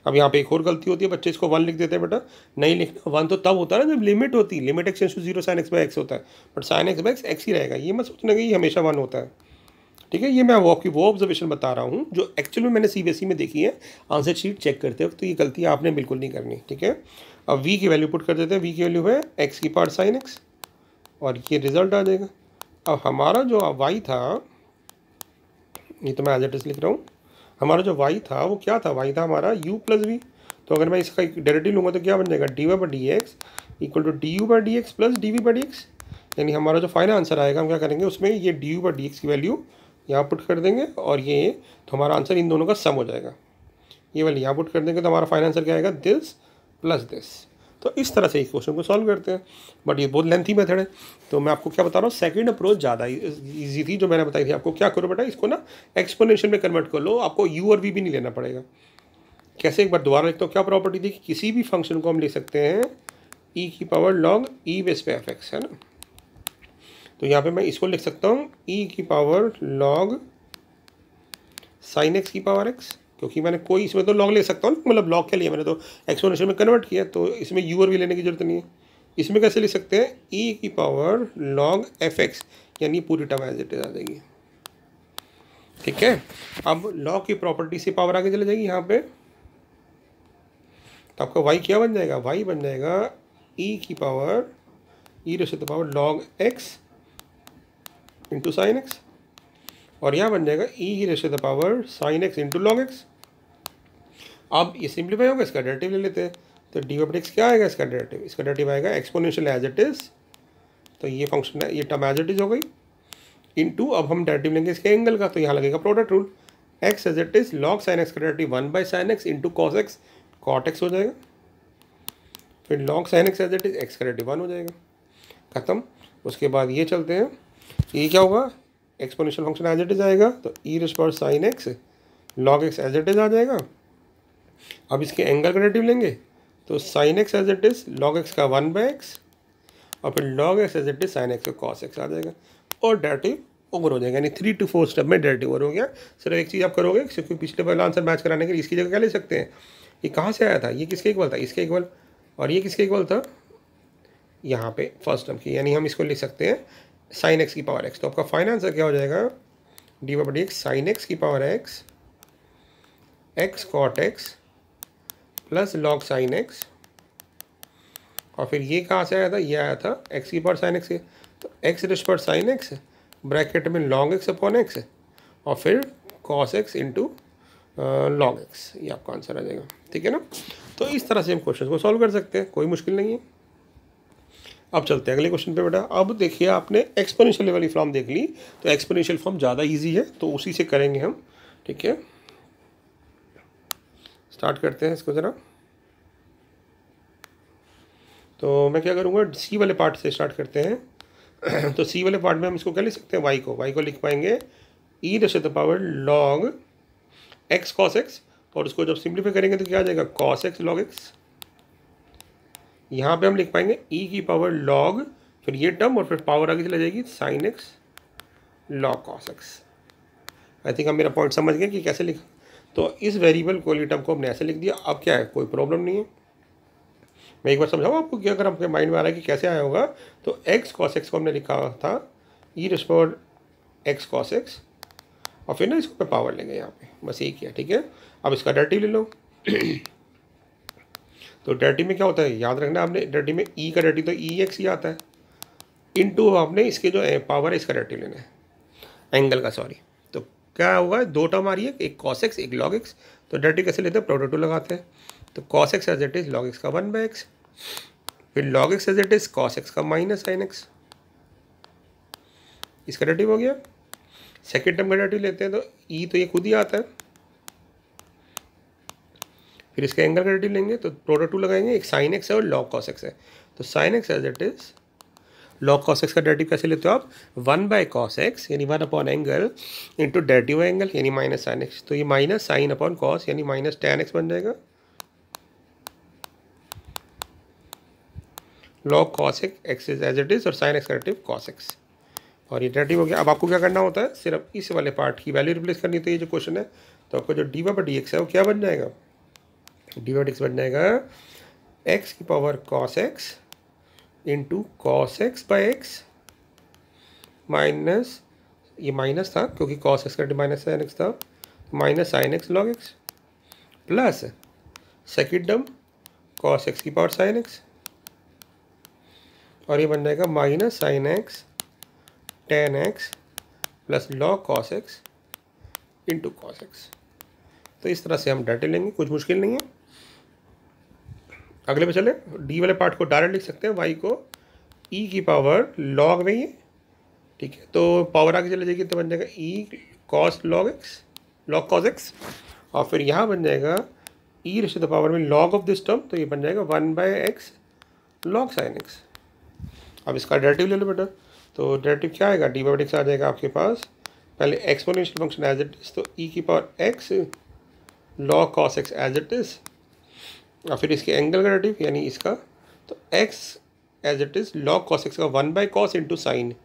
अब यहाँ पे एक और गलती होती है, बच्चे इसको 1 लिख देते हैं, बेटा नहीं लिखना, 1 तो तब होता है ना जब लिमिट होती है, limit x tends to 0 sine x होता है, बट साइन एक्स/x x ही रहेगा, ये मत सोचना कि ये हमेशा 1 होता है। ठीक है, ये मैं आपकी वो ऑब्जर्वेशन बता रहा हूँ जो एक्चुअली मैंने CBSE में देखी है, आंसर शीट चेक करते वक्त, तो ये गलती आपने बिल्कुल नहीं करनी। ठीक है, अब v की वैल्यू पुट कर देते हैं, v की वैल्यू है x की पावर साइन एक्स, और ये रिजल्ट आ जाएगा। अब हमारा जो y था, ये तो मैं एज इट इज लिख रहा हूँ, हमारा जो y था वो क्या था, y था हमारा u प्लस v, तो अगर मैं इसका डेरिवेटिव लूँगा तो क्या बन जाएगा, dy/dx equal to du/dx plus dv/dx, यानी हमारा जो फाइनल आंसर आएगा हम क्या करेंगे, उसमें ये du/dx की वैल्यू यहाँ पुट कर देंगे, और ये तो हमारा आंसर इन दोनों का सम हो जाएगा, ये वाली यहाँ पुट कर देंगे तो हमारा फाइनल आंसर क्या आएगा, दिस प्लस दिस। तो इस तरह से इस क्वेश्चन को सॉल्व करते हैं, बट ये बहुत लेंथी मेथड है, तो मैं आपको क्या बता रहा हूँ, सेकंड अप्रोच ज़्यादा ईजी थी जो मैंने बताई थी आपको। क्या करो बेटा, इसको ना एक्सपोनेंशियल में कन्वर्ट कर लो, आपको u और v भी नहीं लेना पड़ेगा। कैसे, एक बार दोबारा लिखता हूँ, क्या प्रॉपर्टी थी कि किसी भी फंक्शन को हम लिख सकते हैं e की पावर लॉग e बेस पे fx, है ना, तो यहाँ पे मैं इसको लिख सकता हूँ e की पावर लॉग साइन एक्स की पावर x, क्योंकि मैंने कोई इसमें तो लॉग ले सकता हूँ, मतलब लॉग क्या लिया मैंने, तो एक्सपोनेंशियल में कन्वर्ट किया, तो इसमें u और v लेने की जरूरत नहीं है। इसमें कैसे लिख सकते हैं, e की पावर लॉग fx, यानी पूरी टर्म एज इट इज आ जाएगी। ठीक है, अब लॉग की प्रॉपर्टी से पावर आगे चले जाएगी यहाँ पे, तो आपका y क्या बन जाएगा, y बन जाएगा e की power e raise to the power log x into sine x, और यहाँ बन जाएगा e की raise to the power sine x into log x. अब ये सिंप्लीफाई होगा, इसका डेरिवेटिव ले लेते हैं, तो dy/dx क्या आएगा, इसका डेरिवेटिव आएगा एक्सपोनेंशियल एज इट इज, तो ये फंक्शन है, ये टर्म एज इट इज हो गई, इंटू अब हम डेरिवेटिव लेंगे इसके एंगल का, तो यहाँ लगेगा product rule, x as it is log sine x का derivative 1/sin x into cos x cot x हो जाएगा, फिर log sine x as it is x का डेरिवेटिव 1 हो जाएगा, खत्म। उसके बाद ये चलते हैं, ये क्या होगा, exponential function as it is आएगा, तो e raise power sine x log x as it is आ जाएगा। अब इसके एंगल का डेरिवेटिव लेंगे तो sine x as it is log x का 1/x, और फिर log x as it is sine x का कॉस एक्स आ जाएगा, और डेरिवेटिव ओवर हो जाएगा, यानी 3 to 4 स्टेप में डेरिवेटिव ओवर हो गया। सिर्फ एक चीज़ आप करोगे, क्योंकि पिछले वाला आंसर मैच कराने के लिए इसकी जगह क्या ले सकते हैं, ये कहाँ से आया था, ये किसके इक्वल था, इसके इक्वल, और ये किसके इक्वल था, यहाँ पे फर्स्ट टर्म की, यानी हम इसको लिख सकते हैं साइन एक्स की पावर एक्स। तो आपका फाइनल आंसर क्या हो जाएगा, dy/dx साइन एक्स की power x x cot x plus log sine x, और फिर ये कहाँ से आया था, ये आया था एक्स की पावर साइन एक्स के, तो x rays power sine x bracket में लॉग एक्स अपॉन एक्स, और फिर cos x into log x, ये आपका आंसर आ जाएगा। ठीक है ना, तो इस तरह से हम क्वेश्चन को सॉल्व कर सकते हैं, कोई मुश्किल नहीं है। अब चलते हैं अगले क्वेश्चन पे बेटा। अब देखिए आपने एक्सपोनेंशियल लेवल की फॉर्म देख ली, तो एक्सपोनेंशियल फॉर्म ज़्यादा इजी है, तो उसी से करेंगे हम। ठीक है, स्टार्ट करते हैं इसको ज़रा। तो मैं क्या करूँगा, सी वाले पार्ट से स्टार्ट करते हैं। तो सी वाले पार्ट में हम इसको क्या लिख सकते हैं, y को लिख पाएंगे e raise to the power log x cos x, और उसको जब सिंप्लीफाई करेंगे तो क्या आ जाएगा, cos x log x। यहाँ पे हम लिख पाएंगे e की पावर लॉग फिर ये टर्म और फिर पावर आगे चला जाएगी sign x log cos x. I think आप मेरा पॉइंट समझ गए कि कैसे लिखा। तो इस वेरिएबल को टर्म को हमने ऐसे लिख दिया। अब क्या है, कोई प्रॉब्लम नहीं है। मैं एक बार समझाऊँ आपको कि अगर आपके माइंड में आ रहा है कि कैसे आया होगा, तो एक्स कॉस एक्स को हमने लिखा था ई रिस्पोर्ड एक्स कॉस एक्स, और फिर ना इसको पे पावर लेंगे यहाँ पे, बस यही किया। ठीक है, अब इसका डेरिवेटिव ले लो। तो डेरिवेटिव में क्या होता है, याद रखना आपने, डेरिवेटिव में ई का डेरिवेटिव तो ई एक्स ही आता है, इनटू आपने इसके जो पावर है इसका डेरिवेटिव लेना है, एंगल का, सॉरी। तो क्या होगा, दो टर्म आ रही है, एक कॉस एक्स एक लॉग एक्स। तो डेरिवेटिव कैसे लेते हैं, प्रोडक्ट टू लगाते हैं। तो cos x as it is log x का 1/x, फिर log x as it is cos x का माइनस साइन एक्स, इसका डेरिवेटिव हो गया। सेकेंड टर्म का डेरिवेटिव लेते हैं, तो ई तो ये खुद ही आता है, फिर इसका एंगल का डेरिवेटिव लेंगे, तो प्रोडक्ट टू लगाएंगे, एक साइन एक्स है और लॉग कॉस एक्स है। तो sine x as it is log cos x का डेरिवेटिव कैसे लेते हो आप, 1/cos x यानी 1 एंगल इंटू डेरिवेटिव एंगल यानी माइनस साइन एक्स। तो ये माइनस साइन अपॉन कॉस यानी माइनस tan x बन जाएगा। Log cos x is as it is और साइन एक्स का डेरिवेटिव कॉस एक्स, और ये डेरिवेटिव हो गया। अब आपको क्या करना होता है, सिर्फ इस वाले पार्ट की वैल्यू रिप्लेस करनी होती है, ये जो क्वेश्चन है। तो आपको जो dy/dx है वो क्या बन जाएगा, dy/dx बन जाएगा x की power cos x into cos x/x minus, ये माइनस था क्योंकि cos x का माइनस साइन एक्स था, minus sine x log x, plus second term cos x की पावर साइन एक्स, और ये बन जाएगा minus sine x tan x plus log cos x into cos x. तो इस तरह से हम डेरिवेटिव लेंगे, कुछ मुश्किल नहीं है। अगले पे चले, डी वाले पार्ट को डायरेक्ट लिख सकते हैं, y को e की पावर लॉग में ही है। ठीक है, तो पावर आगे चले जाएगी तो बन जाएगा e cos log x log cos x, और फिर यहाँ बन जाएगा e raise to the power में लॉग ऑफ दिस टर्म, तो ये बन जाएगा 1/x log sin x। अब इसका डेरिवेटिव ले लो बेटा। तो डेरिवेटिव क्या आएगा, dy/dx आ जाएगा आपके पास, पहले exponential function as it is, तो e की power x log cos x as it is, और फिर इसके एंगल का डेरिवेटिव यानी इसका, तो x as it is log cos x का 1/cos इंटू साइन,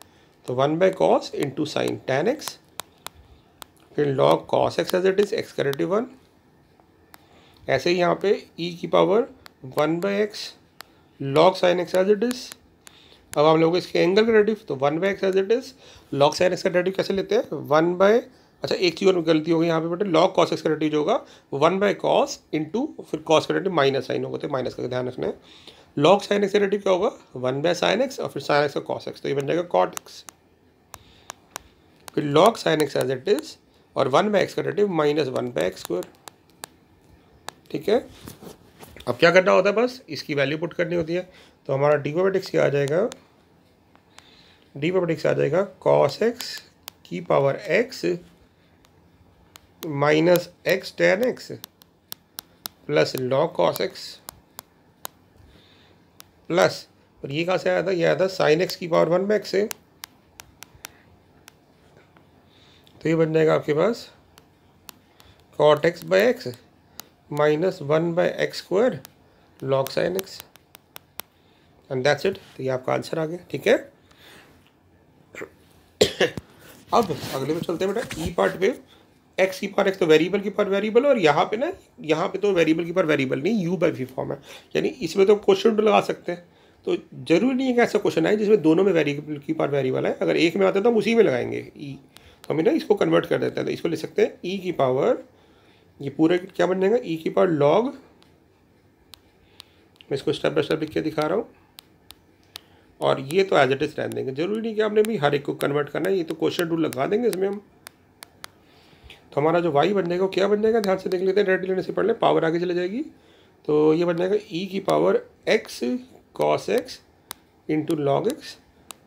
तो 1/cos into sine tan x, फिर log cos x as it is x का डेरिवेटिव 1। ऐसे ही यहाँ पे e की power 1/x log sin x as it is. अब हम लोग इसके एंगल का डेरिवेटिव, तो 1/x as it is log sin x का डेरिवेटिव कैसे लेते हैं, अच्छा एक चीज़ और गलती हो गई यहाँ पे बेटे, log cos x का डेरिवेटिव जो होगा 1/cos इंटू फिर cos का डेरिवेटिव माइनस साइन होगा, तो माइनस का ध्यान रखना है। log sin x का डेरिवेटिव क्या होगा, 1/sin x और फिर sin x का cos x, तो ये बन जाएगा cot x, फिर log sin x as it is और 1/x का डेरिवेटिव माइनस 1/x²। ठीक है, अब क्या करना होता है, बस इसकी वैल्यू पुट करनी होती है। तो हमारा dy/dx क्या आ जाएगा, dy/dx आ जाएगा cos x की पावर x माइनस x tan x plus log cos x plus, और ये कहाँ से आया था, ये आया था sin x की पावर 1/x से, तो ये बन जाएगा आपके पास cot x/x minus 1/x² log sin x, and that's it. तो ये आपका आंसर आ गया। ठीक है, अब अगले में चलते हैं बेटा, ई पार्ट पे x की पावर x तो वेरिएबल की पावर वेरिएबल, और यहाँ पे ना, यहाँ पे तो वेरिएबल की पावर वेरिएबल नहीं, u/v फॉर्म है, यानी इसमें तो क्वेश्चन लगा सकते हैं। तो जरूरी नहीं है कि ऐसा क्वेश्चन आए जिसमें दोनों में वेरिएबल की पावर वेरिएबल है, अगर एक में आता है तो हम उसी में लगाएंगे ई, तो हम ना इसको कन्वर्ट कर देते हैं, तो इसको ले सकते हैं ई की पावर, ये पूरे क्या बन जाएगा, ई की पावर लॉग, मैं इसको स्टेप बाय स्टेप लिख के दिखा रहा हूँ, और ये तो एज इट इज रहने देंगे, जरूरी नहीं कि आपने भी हर एक को कन्वर्ट करना है, ये तो क्वेश्चन रूल लगा देंगे इसमें हम। तो हमारा जो y बन जाएगा वो क्या बन जाएगा, ध्यान से देख लेते हैं, डायरेक्टली लेने से पहले पावर आगे चले जाएगी, तो ये बन जाएगा e की power x cos x into log x,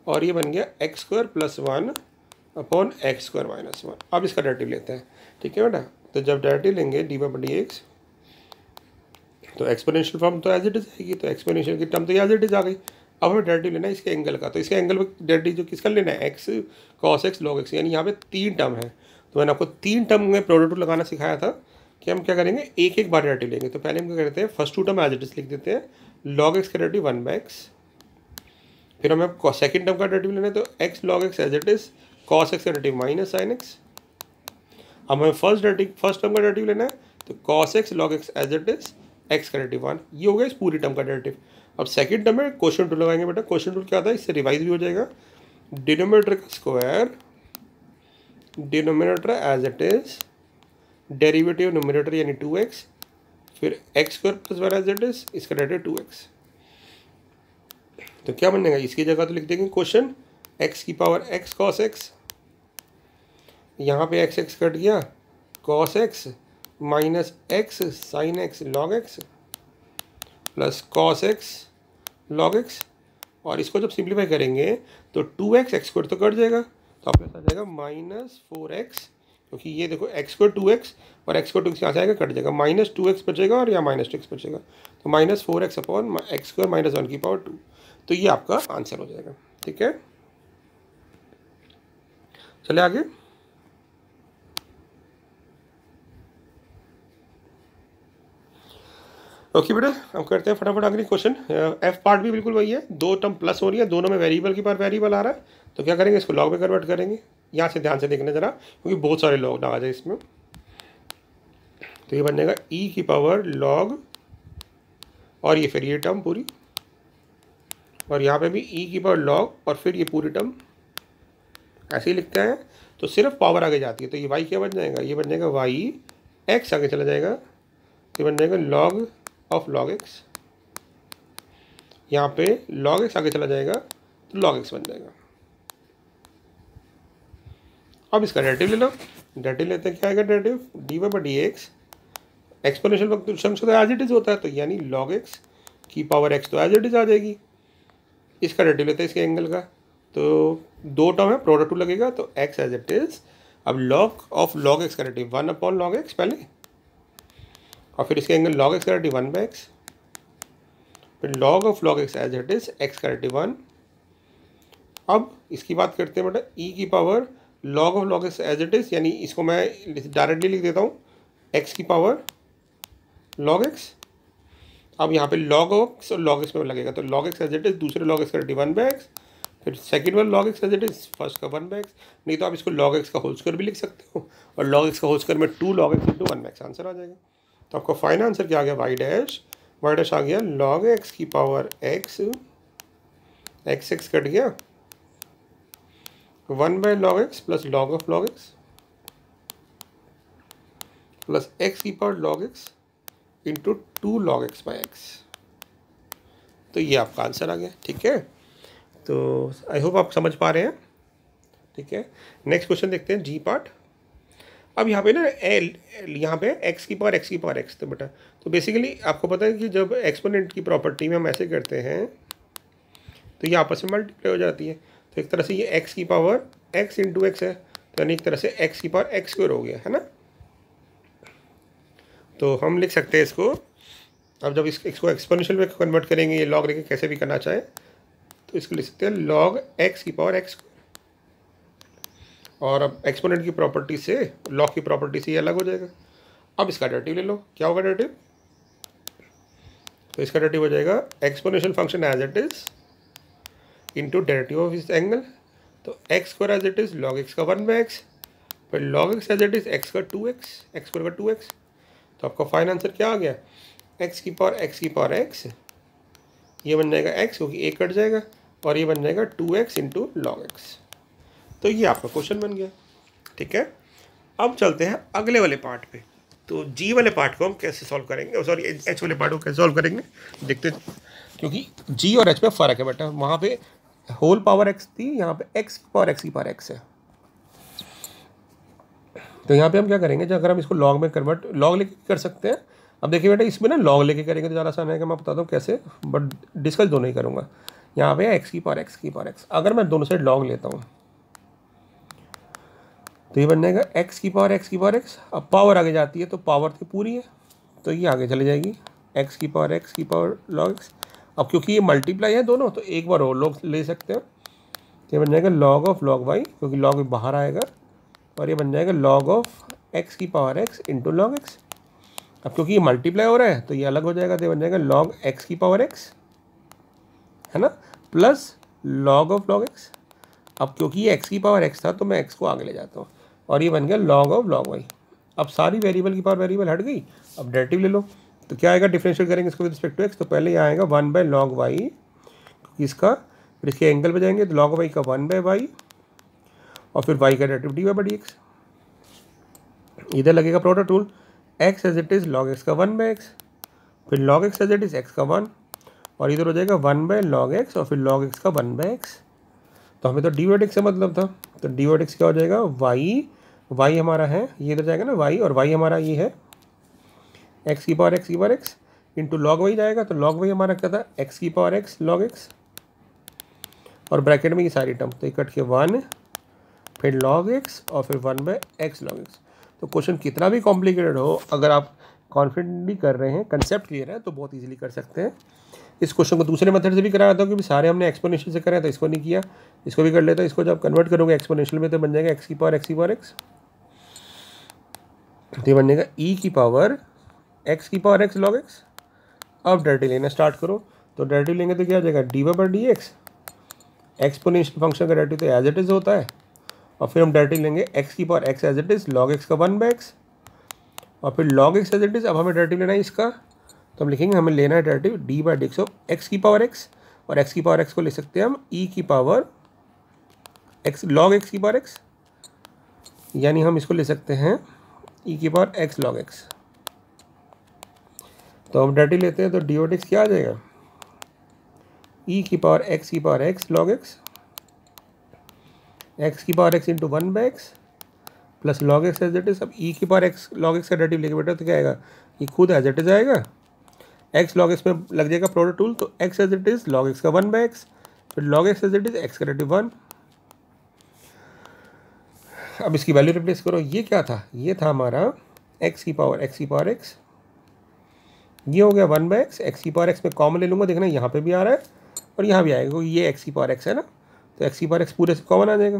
और ये बन गया x² + 1 अपॉन x² - 1। अब इसका डेरिवेटिव लेते हैं। ठीक है बेटा, तो जब डेरिवेटिव लेंगे dy/dx, तो एक्सपोनेंशियल फॉर्म तो एज इट इज आएगी, तो एक्सपोनेंशियल की टर्म तो एज इट इज आ गई। अब हमें डेरिवेटिव लेना है इसके एंगल का, तो इसके एंगल में डेरिवेटिव जो किसका लेना है, x cos x log x, यानी यहाँ पे 3 टर्म है। तो मैंने आपको 3 टर्म में प्रोडक्ट टू लगाना सिखाया था कि हम क्या करेंगे, एक एक बार डेरिवेटिव लेंगे। तो पहले हम क्या करते हैं, first 2 term as it is लिख देते हैं, log x का डेरिवेटिव 1/x, फिर हमें सेकेंड टर्म का डेरिवेटिव लेना है, तो x log x as it is cos x का डेरिवेटिव माइनस साइन एक्स। अब हमें फर्स्ट टर्म का डेरिवेटिव लेना है, तो cos x log x as it is x का डेरिवेटिव 1। ये हो गया इस पूरी टर्म का डेरिवेटिव। अब सेकंड टर्म में क्वेश्चन टूल लगाएंगे बेटा। क्वेश्चन टूल क्या होता है, इससे रिवाइज भी हो जाएगा। डिनोमिनेटर का square, denominator as it is, derivative numerator यानी 2x, फिर x square plus 1 as it is, इसका डेरिवेटिव 2x। तो क्या बनेगा, इसकी जगह तो लिख देंगे क्वेश्चन x की पावर x cos x, यहाँ पे x x कट गया, cos x माइनस x sin x log x plus cos x log x, और इसको जब सिंप्लीफाई करेंगे तो 2x x स्क्वायर तो कट जाएगा, तो आपके पास आ जाएगा माइनस 4x, क्योंकि ये देखो x स्क्वायर 2x और x स्क्वायर 2x यहाँ से आएगा, कट जाएगा, माइनस 2x बचेगा और यहाँ माइनस 2x बचेगा, तो minus 4x upon x square minus 1 की पावर 2। तो ये आपका आंसर हो जाएगा। ठीक है, चले आगे। ओके बेटा, हम करते हैं फटाफट अगली क्वेश्चन। एफ पार्ट भी बिल्कुल वही है, दो टर्म प्लस हो रही है, दोनों में वेरिएबल की पार वेरिएबल आ रहा है, तो क्या करेंगे, इसको लॉग में कन्वर्ट करेंगे। यहाँ से ध्यान से देखना जरा, क्योंकि बहुत सारे लॉग ना आ जाए इसमें। तो ये बन जाएगा ई की पावर लॉग, और ये फिर ये टर्म पूरी, और यहाँ पे भी ई की पावर लॉग, और फिर ये पूरी टर्म ऐसे ही लिखते हैं। तो सिर्फ पावर आगे जाती है, तो ये वाई क्या बन जाएगा, ये बन जाएगा वाई एक्स आगे चला जाएगा, तो ये बन जाएगा लॉग ऑफ लॉग एक्स, यहाँ पे लॉग एक्स आगे चला जाएगा तो लॉग एक्स बन जाएगा। अब इसका डेरिवेटिव ले लो। डेरिवेटिव लेते हैं, क्या आएगा derivative, d y by d x, exponential function तो एज इट इज होता है, तो यानी लॉग एक्स की पावर एक्स तो एज इट इज आ जाएगी। इसका डेरिवेटिव लेते हैं इसके एंगल का, तो दो टर्म है, प्रोडक्ट टू लगेगा, तो एक्स एज इट इज। अब लॉग ऑफ लॉग एक्स का डेरिवेटिव 1 अपॉन लॉग एक्स पहले, और फिर इसके एंगल लॉग एक्स का डेरिवेटिव 1 बाई एक्स, फिर log of log x as it is x का डेरिवेटिव 1। अब इसकी बात करते हैं बेटा, ई की power log of log x as it is, यानी इसको मैं डायरेक्टली लिख देता हूँ एक्स की पावर लॉग एक्स। अब यहाँ पे लॉग एक्स और लॉग एक्स में लगेगा, तो log x as it is, दूसरे लॉग एक्स का डेरिवेटिव 1 बाई एक्स, फिर second one log x as it is, first का 1 बाई एक्स। नहीं तो आप इसको लॉग एक्स का होल स्क्वायर भी लिख सकते हो, और लॉग एक्स का होल स्क्वायर में 2 log x into 1 by x answer आ जाएगा। तो आपका फाइनल आंसर क्या आ गया, वाई डैश आ गया लॉग एक्स की power x, x x cut गया, 1 by log x plus log of log x plus x की power log x into 2 log x by x. तो ये आपका आंसर आ गया। ठीक है, तो आई होप आप समझ पा रहे हैं। ठीक है, नेक्स्ट क्वेश्चन देखते हैं, जी पार्ट। अब यहाँ पे ना यहाँ पे एक्स की पावर एक्स, तो बेटा तो बेसिकली आपको पता है कि जब एक्सपोनेंट की प्रॉपर्टी में हम ऐसे करते हैं तो ये आपस में मल्टीप्लाई हो जाती है। तो एक तरह से ये एक्स की पावर एक्स इंटू एक्स है, तो यानी एक तरह से एक्स की पावर एक्स स्क्वायर हो गया है ना। तो हम लिख सकते हैं इसको, अब जब इसको एक्सपोनेंशियल में कन्वर्ट करेंगे, ये लॉग लेके कैसे भी करना चाहे, तो इसको लिख सकते हैं लॉग एक्स की पावर एक्स, और अब एक्सपोनेंट की प्रॉपर्टी से, लॉग की प्रॉपर्टी से ये अलग हो जाएगा। अब इसका डेरिवेटिव ले लो, क्या होगा डेरिवेटिव, तो इसका डेरिवेटिव हो जाएगा exponential function as it is into derivative of इस एंगल, तो x square as it is log x का 1 बाई एक्स, फिर log x as it is x का 2x, एक्स स्क्वायर का 2x। तो आपका फाइनल आंसर क्या आ गया, एक्स की पावर एक्स, ये बन जाएगा x, क्योंकि a कट जाएगा, और ये बन जाएगा 2x इंटू लॉग एक्स। तो ये आपका क्वेश्चन बन गया। ठीक है, अब चलते हैं अगले वाले पार्ट पे। तो जी वाले पार्ट को हम कैसे सॉल्व करेंगे, सॉरी एच वाले पार्ट को कैसे सॉल्व करेंगे देखते हैं, क्योंकि जी और एच में फ़र्क है बेटा। वहाँ पे होल पावर एक्स थी, यहाँ पे एक्स पावर एक्स की पावर एक्स है। तो यहाँ पे हम क्या करेंगे, अगर हम इसको लॉग में कन्वर्ट, लॉग लेके कर सकते हैं। अब देखिए बेटा, इसमें ना लॉग लेके करेंगे तो ज़्यादा आसान है, मैं बताता हूँ कैसे, बट डिस्कस दोनों ही करूँगा। यहाँ पे एक्स की पावर एक्स, अगर मैं दोनों साइड लॉग लेता हूँ तो ये बन जाएगा एक्स की पावर एक्स। अब पावर आगे जाती है तो पावर तो पूरी है, तो ये आगे चली जाएगी एक्स की पावर लॉग एक्स। अब क्योंकि ये मल्टीप्लाई है दोनों, तो एक बार और लॉग ले सकते हैं, तो ये बन जाएगा लॉग ऑफ लॉग वाई, क्योंकि लॉग बाहर आएगा, और ये बन जाएगा लॉग ऑफ एक्स की power x into log x. अब क्योंकि ये मल्टीप्लाई हो रहा है तो ये अलग हो जाएगा, तो ये बन जाएगा लॉग एक्स की पावर एक्स, है ना, plus log of log x. अब क्योंकि ये एक्स की पावर एक्स था तो मैं एक्स को आगे ले जाता हूँ और ये बन गया लॉग ऑफ लॉग वाई। अब सारी वेरिएबल की पावर वेरिएबल हट गई, अब डेरिवेटिव ले लो। तो क्या आएगा, डिफरेंशियल करेंगे इसको विद रिस्पेक्ट टू एक्स, तो पहले ये आएगा 1/log वाई इसका, फिर इसके एंगल पे जाएंगे तो log वाई का 1/y और फिर y का डेरिवेटिव dy/dx। इधर लगेगा product rule, x as it is log x का 1/x, फिर log x as it is x का 1 और इधर हो जाएगा 1/log x और फिर log x का 1/x। तो हमें तो dy/dx से मतलब था, तो dy/dx क्या हो जाएगा, y हमारा है ये इधर जाएगा ना y, और y हमारा ये है x की power x into log y जाएगा, तो log y हमारा क्या था, x की पावर x log x और ब्रैकेट में ये सारी टर्म, तो कट के 1 फिर log x और फिर 1/x log x। तो क्वेश्चन कितना भी कॉम्प्लिकेटेड हो, अगर आप कॉन्फिडेंटली कर रहे हैं, कंसेप्ट क्लियर है, तो बहुत इजीली कर सकते हैं। इस क्वेश्चन को दूसरे मेथड से भी कराया था, क्योंकि सारे हमने एक्सपोनेंशियल से कराया था, इसको नहीं किया, इसको भी कर लेता। इसको जब कन्वर्ट करोगे एक्सपोनेंशियल में तो बन जाएगा x की पावर x, तो ये बन जाएगा e की पावर x log x। अब डेरिवेटिव लेना स्टार्ट करो, तो डेरिवेटिव लेंगे तो क्या हो जाएगा, dy/dx। एक्सपोनेंशियल फंक्शन का डेरिवेटिव तो एज इट इज होता है, और फिर हम डेरिवेटिव लेंगे x की power x as it is log x का 1/x और फिर log x as it is. अब हमें डेरिवेटिव लेना है इसका, तो हम लिखेंगे हमें लेना है डेरिवेटिव dy/dx ऑफ x की पावर x, और x की पावर x को ले सकते हैं हम e की पावर x log x की पावर x, यानी हम इसको ले सकते हैं e की पावर x log x। तो हम डेरिवेटिव लेते हैं तो dy/dx क्या आ जाएगा, e की पावर x log x की power x into 1/x plus log x as it is. अब e की पावर x log x का डेरिवेटिव लेके बेटा तो क्या आएगा, ये खुद एज इट इज आएगा, x log x में लग जाएगा प्रोडक्ट रूल, तो x as it is log x का 1/x फिर log x as it is x का डेरिवेटिव 1। अब इसकी वैल्यू रिप्लेस करो, ये क्या था, ये था हमारा x की पावर x, ये हो गया 1/x, x की पावर x में कॉमन ले लूँगा, देखना यहाँ पे भी आ रहा है और यहाँ भी आएगा, क्योंकि ये x की पावर x है ना, तो x की पावर x पूरे से कॉमन आ जाएगा,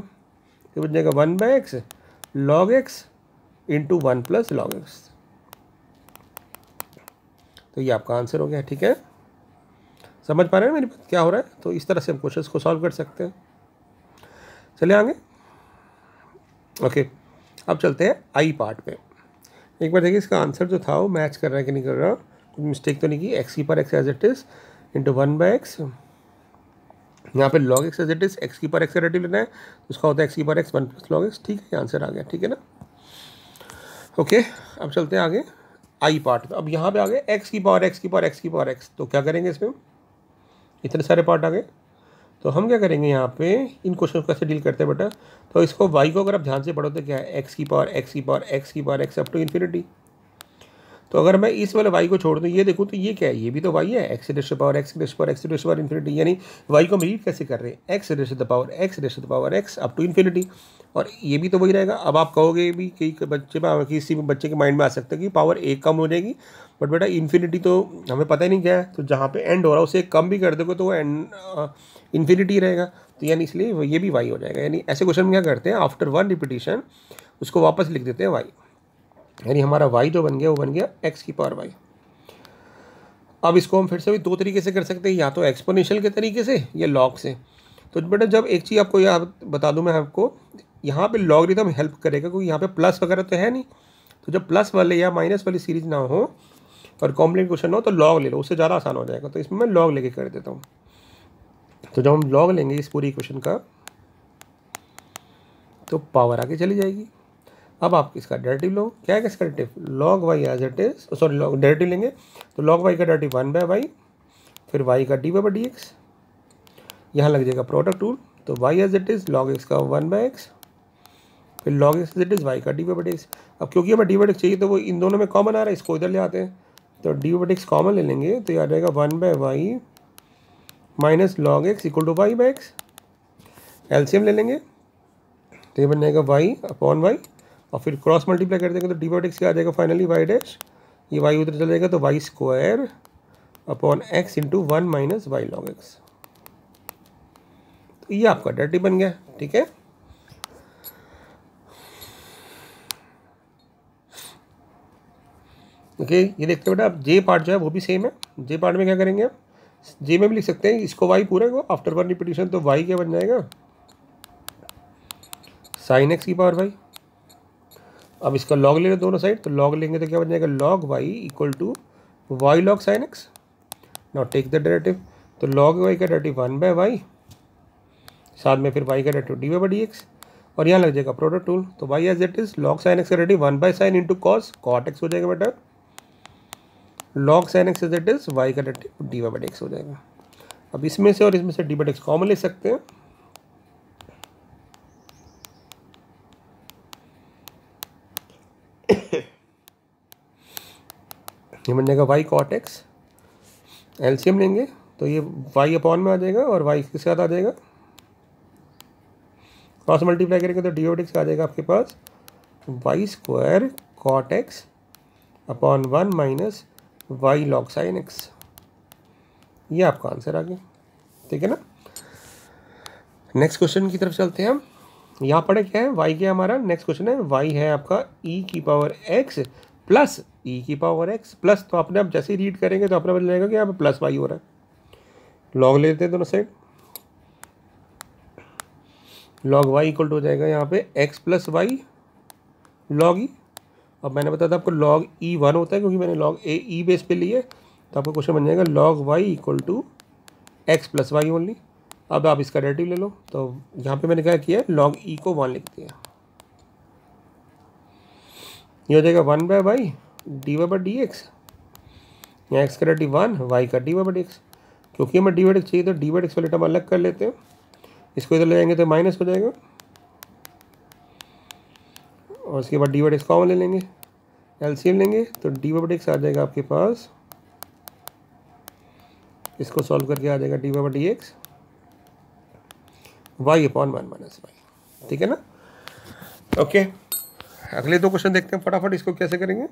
तो बन जाएगा 1/x log x into 1 plus log x। तो ये आपका आंसर हो गया, ठीक है। समझ पा रहे हैं मेरी बात क्या हो रहा है, तो इस तरह से हम क्वेश्चंस को सॉल्व कर सकते हैं। चलिए आगे, ओके। अब चलते हैं आई पार्ट पे। एक बार देखिए इसका आंसर जो था वो मैच कर रहा है कि नहीं कर रहा, कुछ मिस्टेक तो नहीं की। x की power x as it is into 1/x, यहाँ पे log x as it is, x की पावर x का डेरिवेटिव लेना है, उसका होता है x की power x 1 plus log x, ठीक है, आंसर आ गया, ठीक है ना। ओके, अब चलते हैं आगे आई पार्ट पे। अब यहाँ पे आ गए x की पावर x, तो क्या करेंगे इसमें, इतने सारे पार्ट आ गए, तो हम क्या करेंगे यहाँ पे, इन क्वेश्चन को कैसे डील करते हैं बेटा, तो इसको y को अगर आप ध्यान से पढ़ो तो क्या है, x की power x up to infinity. तो अगर मैं इस वाले y को छोड़ दूँ, ये देखूँ तो ये क्या है, ये भी तो y है, x raise to power infinity, यानी y को हम रीड कैसे कर रहे हैं, x raise to power x up to infinity, और ये भी तो वही रहेगा। अब आप कहोगे भी कई बच्चे में, किसी बच्चे के माइंड में आ सकता है कि पावर एक कम हो जाएगी, बट बेटा इन्फिनिटी तो हमें पता ही नहीं क्या है, तो जहाँ पे एंड हो रहा है उसे कम भी कर दोगे तो वो एंड इन्फिनिटी रहेगा, तो यानी इसलिए ये भी y हो जाएगा। यानी ऐसे क्वेश्चन में क्या करते हैं, आफ्टर 1 रिपीटिशन उसको वापस लिख देते हैं y, यानी हमारा y जो बन गया वो बन गया x की पावर y। अब इसको हम फिर से भी दो तरीके से कर सकते हैं, या तो एक्सपोनेंशियल के तरीके से या लॉग से। तो बेटा जब एक चीज़ आपको याद बता दूं मैं आपको, यहाँ पे लॉगरिथम हेल्प करेगा, क्योंकि यहाँ पे प्लस वगैरह तो है नहीं, तो जब प्लस वाले या माइनस वाली सीरीज ना हो और कॉम्प्लेक्स क्वेश्चन हो तो लॉग ले लो, उससे ज़्यादा आसान हो जाएगा। तो इसमें मैं लॉग लेके कर देता हूँ। तो जब हम लॉग लेंगे इस पूरी इक्वेशन का तो पावर आगे चली जाएगी। अब आप इसका डेरिवेटिव लो, क्या है इसका derivative, log y as it is, sorry log derivative लेंगे तो लॉग वाई का डेरिवेटिव 1/y, फिर y का dy/dx, यहाँ लग जाएगा प्रोडक्ट रूल, तो y as it is log x का 1/x, फिर log x as it is y का dy/dx। अब क्योंकि हमें dy/dx चाहिए तो वो इन दोनों में कॉमन आ रहा है, इसको इधर ले आते हैं, तो dy/dx कॉमन ले लेंगे तो ये आ जाएगा 1/y minus log x equal to y/x। LCM ले लेंगे तो ये बन जाएगा y अपॉन y, और फिर क्रॉस मल्टीप्लाई कर देंगे तो dy/dx क्या आ जाएगा फाइनली y डैश, ये y उधर चल जाएगा तो y square upon x into 1 minus y log x। तो ये आपका डेरिवेटिव बन गया, ठीक है। ओके, ये देखते हैं बेटा, अब जे पार्ट जो है वो भी सेम है। जे पार्ट में क्या करेंगे, आप जी में भी लिख सकते हैं इसको y पूरे को आफ्टर वन रिपीटिशन, तो y क्या बन जाएगा साइन एक्स की पावर वाई। अब इसका लॉग ले लो दोनों साइड, तो लॉग लेंगे तो क्या बन जाएगा log y equal to y log sine x. Now take the derivative, तो लॉग वाई का डेरिवेटिव 1/y, साथ में फिर y का डेरिवेटिव dy बाई dx, और यहाँ लग जाएगा प्रोडक्ट रूल, तो y as it is log sine x का derivative 1/sin into cos cot x हो जाएगा बेटा, log sine x as it is y का डेरिवेटिव dy बाई dx हो जाएगा। अब इसमें से और इसमें से dy बाई dx कॉमन ले सकते हैं, ये बन जाएगा y कॉट एक्स, एलसीएम लेंगे तो ये y अपॉन में आ जाएगा और y के साथ आ जाएगा, क्रॉस मल्टीप्लाई करेंगे तो डी एक्स आ जाएगा आपके पास y square cot x upon 1 minus y log sine x. ये आपका आंसर आ गया, ठीक है ना। नेक्स्ट क्वेश्चन की तरफ चलते हैं हम। यहाँ पढ़े क्या है, y क्या हमारा नेक्स्ट क्वेश्चन है, y है आपका e की पावर x प्लस e की पावर x प्लस, तो आपने अब जैसे ही रीड करेंगे तो अपना बदल जाएगा कि यहाँ पे प्लस y हो रहा है। लॉग ले लेते हैं दोनों side, log y equal to हो जाएगा यहाँ पे x plus y log e. अब मैंने बताया था आपको लॉग ई 1 होता है क्योंकि मैंने लॉग ए ई बेस पे लिए, तो आपका क्वेश्चन बन जाएगा log y equal to x plus y only. अब आप इसका डेरिवेटिव ले लो, तो यहाँ पे मैंने क्या किया है लॉग ई को 1 लिख दिया, ये हो जाएगा 1/y dy बाई dx, यहाँ x का डेरिवेटिव 1 y का dy बाई dx, क्योंकि हमें dy बाई dx चाहिए तो dy बाई dx वाले टर्म अलग कर लेते हैं, इसको इधर ले जाएंगे तो माइनस हो जाएगा, और उसके बाद डी बाई dx कॉमन ले लेंगे, एलसीएम लेंगे तो डी बाई dx आ जाएगा आपके पास, इसको सॉल्व करके आ जाएगा d by dx y upon 1 minus y, ठीक है ना। ओके, अगले दो क्वेश्चन देखते हैं फटाफट, इसको कैसे करेंगे।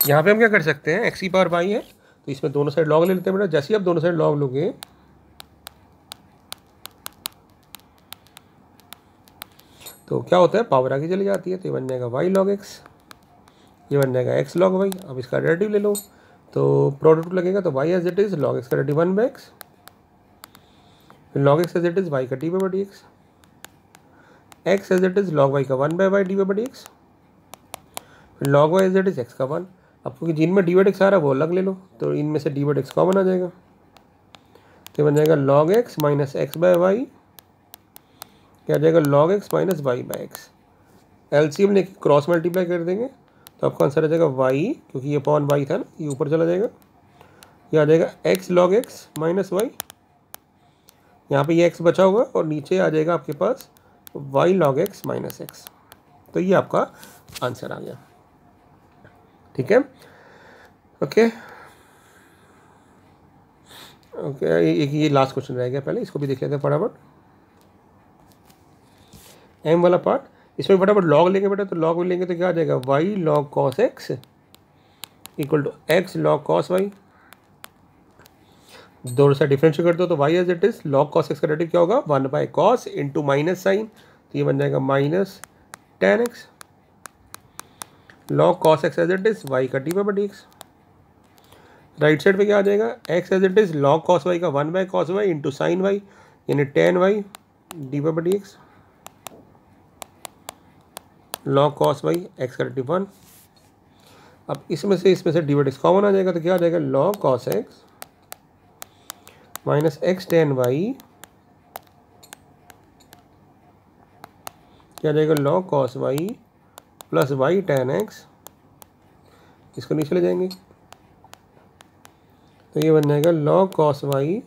यहाँ पे हम क्या कर सकते हैं, एक्स की पावर वाई है तो इसमें दोनों साइड लॉग ले लेते हैं बेटा, जैसे ही आप दोनों साइड लॉग लोगे तो क्या होता है पावर आगे चली जाती है, तो ये बन जाएगा वाई लॉग एक्स, ये बन जाएगा एक्स लॉग वाई। अब इसका डेरिवेटिव ले लो तो प्रोडक्ट लगेगा, तो y as it is log x का डेरिवेटिव 1/x, फिर log x as it is y का d by dx, x as it is log y का 1/y डी बाई dx, फिर log y as it is x का 1। अब क्योंकि जिनमें D by dx आ रहा है वो अलग ले लो, तो इनमें से डी बाई dx कॉमन आ जाएगा, तो बन जाएगा log x minus x by y, क्या आ जाएगा log x minus y by x. LCM लेके क्रॉस मल्टीप्लाई कर देंगे तो आपका आंसर आ जाएगा वाई, क्योंकि ये अपॉन वाई था ना, ये ऊपर चला जाएगा, ये आ जाएगा x log x minus y, यहाँ पे ये एक्स बचा होगा और नीचे आ जाएगा आपके पास y log x minus x, तो ये आपका आंसर आ गया, ठीक है। ओके ओके, एक ये लास्ट क्वेश्चन रह गया, पहले इसको भी देख लेते हैं फटाफट। एम वाला पार्ट, इसमें फटाफट लॉग लेंगे बेटा, तो लॉग लेंगे तो क्या आ जाएगा y log cos x equal to x log cos y, दोनों से डिफरेंशिएट कर दो तो y as it is log cos x का डेरिवेटिव क्या होगा 1/cos इंटू माइनस साइन, तो ये बन जाएगा minus tan x, log cos x as it is y का d by dx, right side पे क्या आ जाएगा x as it is log cos y का 1/cos y into sine y यानी tan y d by dx, log cos y x का derivative 1। अब इसमें से डी बाई dx कॉमन आ जाएगा तो क्या आ जाएगा log cos x minus x tan Y, क्या आ जाएगा log cos y plus y tan x, इसको नीचे ले जाएंगे तो ये बन जाएगा log cos y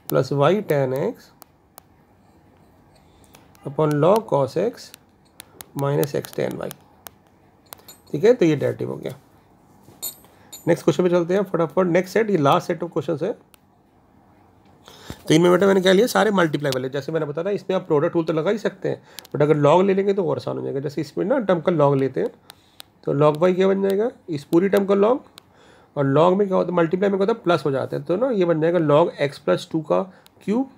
plus y tan x upon log cos x minus x tan y, ठीक है, तो ये डेरिवेटिव हो गया। नेक्स्ट क्वेश्चन पे चलते हैं फटाफट, नेक्स्ट सेट, ये लास्ट सेट ऑफ क्वेश्चन है, तो इनमें बेटा मैंने क्या लिया सारे मल्टीप्लाई वाले, जैसे मैंने बताया इसमें आप प्रोडक्ट रूल तो लगा ही सकते हैं, बट अगर लॉग ले लेंगे तो और आसान हो जाएगा। जैसे इसमें ना टर्म का लॉग लेते हैं तो लॉग वाई क्या बन जाएगा इस पूरी टर्म का लॉग, और लॉग में क्या होता है मल्टीप्लाई में क्या होता है प्लस हो जाता है, तो ना ये बन जाएगा लॉग एक्स प्लस 2 का क्यूब,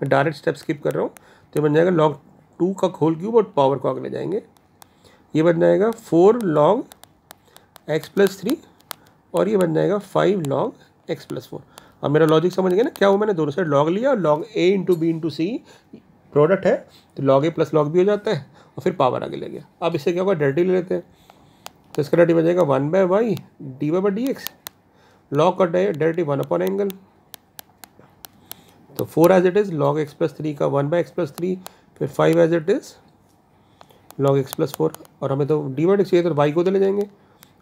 मैं डायरेक्ट स्टेप स्किप कर रहा हूँ, तो बन जाएगा लॉग 2 का होल क्यूब और पावर को आगे ले जाएंगे, ये बन जाएगा 4 लॉग एक्स प्लस 3 और ये बन जाएगा 5 log x + 4। अब मेरा लॉजिक समझ गया ना, क्या वो मैंने दोनों साइड log लिया और log a into b into c product है तो log a + log b हो जाता है और फिर पावर आगे ले गया। अब इससे क्या होगा, डेरिवेटिव ले लेते हैं, तो इसका डेरिवेटिव हो जाएगा 1/y dy/dx। log का डेरिवेटिव 1 एंगल, तो 4 as it is log x + 3 का 1/x + 3, फिर 5 as it is log x + 4। और हमें तो dy/dx चाहिए तो y को तो ले जाएंगे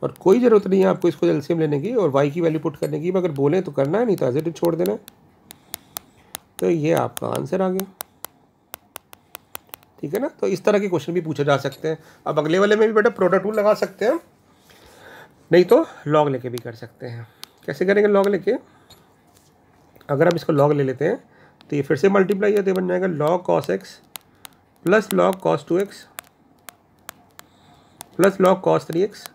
और कोई ज़रूरत नहीं है आपको इसको एलसीएम लेने की और y की वैल्यू पुट करने की। अगर बोले तो करना है, नहीं तो एज इट इज छोड़ देना है। तो ये आपका आंसर आ गया, ठीक है ना। तो इस तरह के क्वेश्चन भी पूछे जा सकते हैं। अब अगले वाले में भी बेटा प्रोडक्ट रूल लगा सकते हैं, नहीं तो लॉग लेके भी कर सकते हैं। कैसे करेंगे लॉग लेके, अगर आप इसको लॉग ले लेते हैं तो ये फिर से मल्टीप्लाई है, तो बन जाएगा log cos x plus log cos 2x plus log cos 3x।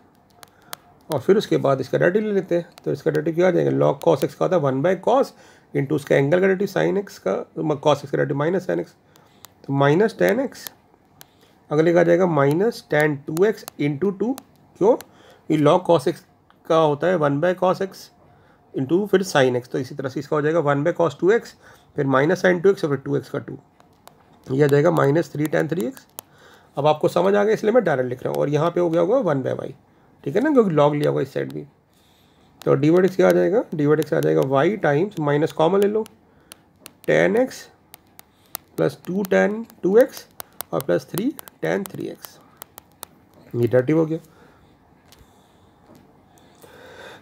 और फिर उसके बाद इसका डेरिवेटिव ले लेते हैं, तो इसका डेरिवेटिव क्या आ जाएगा, log cos x का होता है 1/cos इंटू उसका एंगल का डेरिवेटिव sin x का, cos x का डेरिवेटिव माइनस sin x, तो माइनस tan x। अगले का आ जाएगा माइनस tan 2x इंटू 2, क्यों, ये log cos x का होता है 1/cos x इंटू फिर sin x, तो इसी तरह से इसका हो जाएगा 1/cos 2x फिर माइनस sin 2x और फिर 2x का 2, ये आ जाएगा -3 tan 3x। अब आपको समझ आ गया इसलिए मैं डायरेक्ट लिख रहा हूँ। और यहाँ पे हो गया होगा 1/y, ठीक है ना, क्योंकि log लिया होगा इस साइड भी। तो dy/dx क्या आ जाएगा, dy/dx आ जाएगा y टाइम्स माइनस कॉमन ले लो tan x plus 2 tan 2x और प्लस 3 tan 3x, ये डेरिवेटिव हो गया।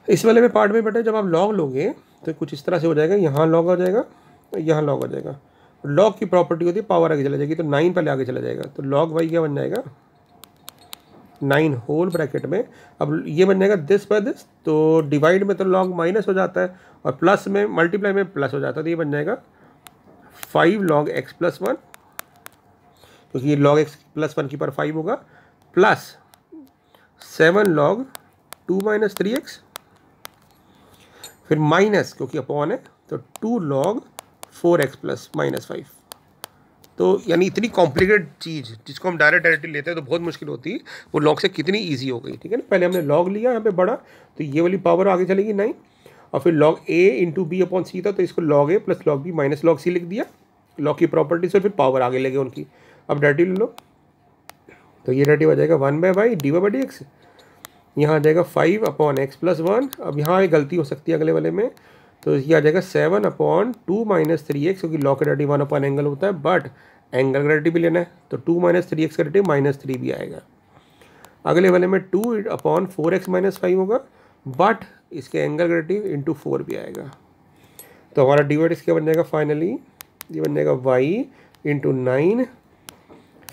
इस वाले में पार्ट में बेटा जब आप log लोगे तो कुछ इस तरह से हो जाएगा, यहाँ log हो जाएगा, यहाँ log हो जाएगा। log की प्रॉपर्टी होती है पावर आगे चला जाएगी, तो 9 पहले आगे चला जाएगा, तो log y क्या बन जाएगा 9 होल ब्रैकेट में। अब ये बन जाएगा दिस बाय दिस, तो डिवाइड में तो log माइनस हो जाता है और प्लस में मल्टीप्लाई में प्लस हो जाता है, तो ये बन जाएगा 5 log x + 1, क्योंकि ये log x + 1 की पावर 5 होगा, प्लस 7 log 2 - 3x, फिर माइनस क्योंकि अपॉन है तो 2 log 4x + -5। तो यानी इतनी कॉम्प्लिकेटेड चीज़ जिसको हम डायरेक्ट डेरिवेटिव लेते हैं तो बहुत मुश्किल होती है, वो log से कितनी इजी हो गई, ठीक है ना। पहले हमने log लिया यहाँ पे बड़ा, तो ये वाली पावर आगे चलेगी 9, और फिर log a इंटू b/c था, तो इसको log a plus log b minus log c लिख दिया, log की प्रॉपर्टी से फिर पावर आगे लगे उनकी। अब डेरिवेटिव ले लो, तो ये डेरिवेटिव आ जाएगा 1/y dy/dx, यहाँ आ जाएगा 5/x + 1। अब यहाँ एक गलती हो सकती है अगले वाले में, तो ये आ जाएगा 7/2 - 3x, क्योंकि log का डेरिवेटिव 1 एंगल होता है, बट एंगल का डेरिवेटिव भी लेना है, तो 2 - 3x का डेरिवेटिव -3 भी आएगा। अगले वाले में 2/4x - 5 होगा, बट इसके एंगल का डेरिवेटिव इंटू 4 भी आएगा। तो हमारा dy/dx क्या बन जाएगा फाइनली, ये बन जाएगा y इंटू 9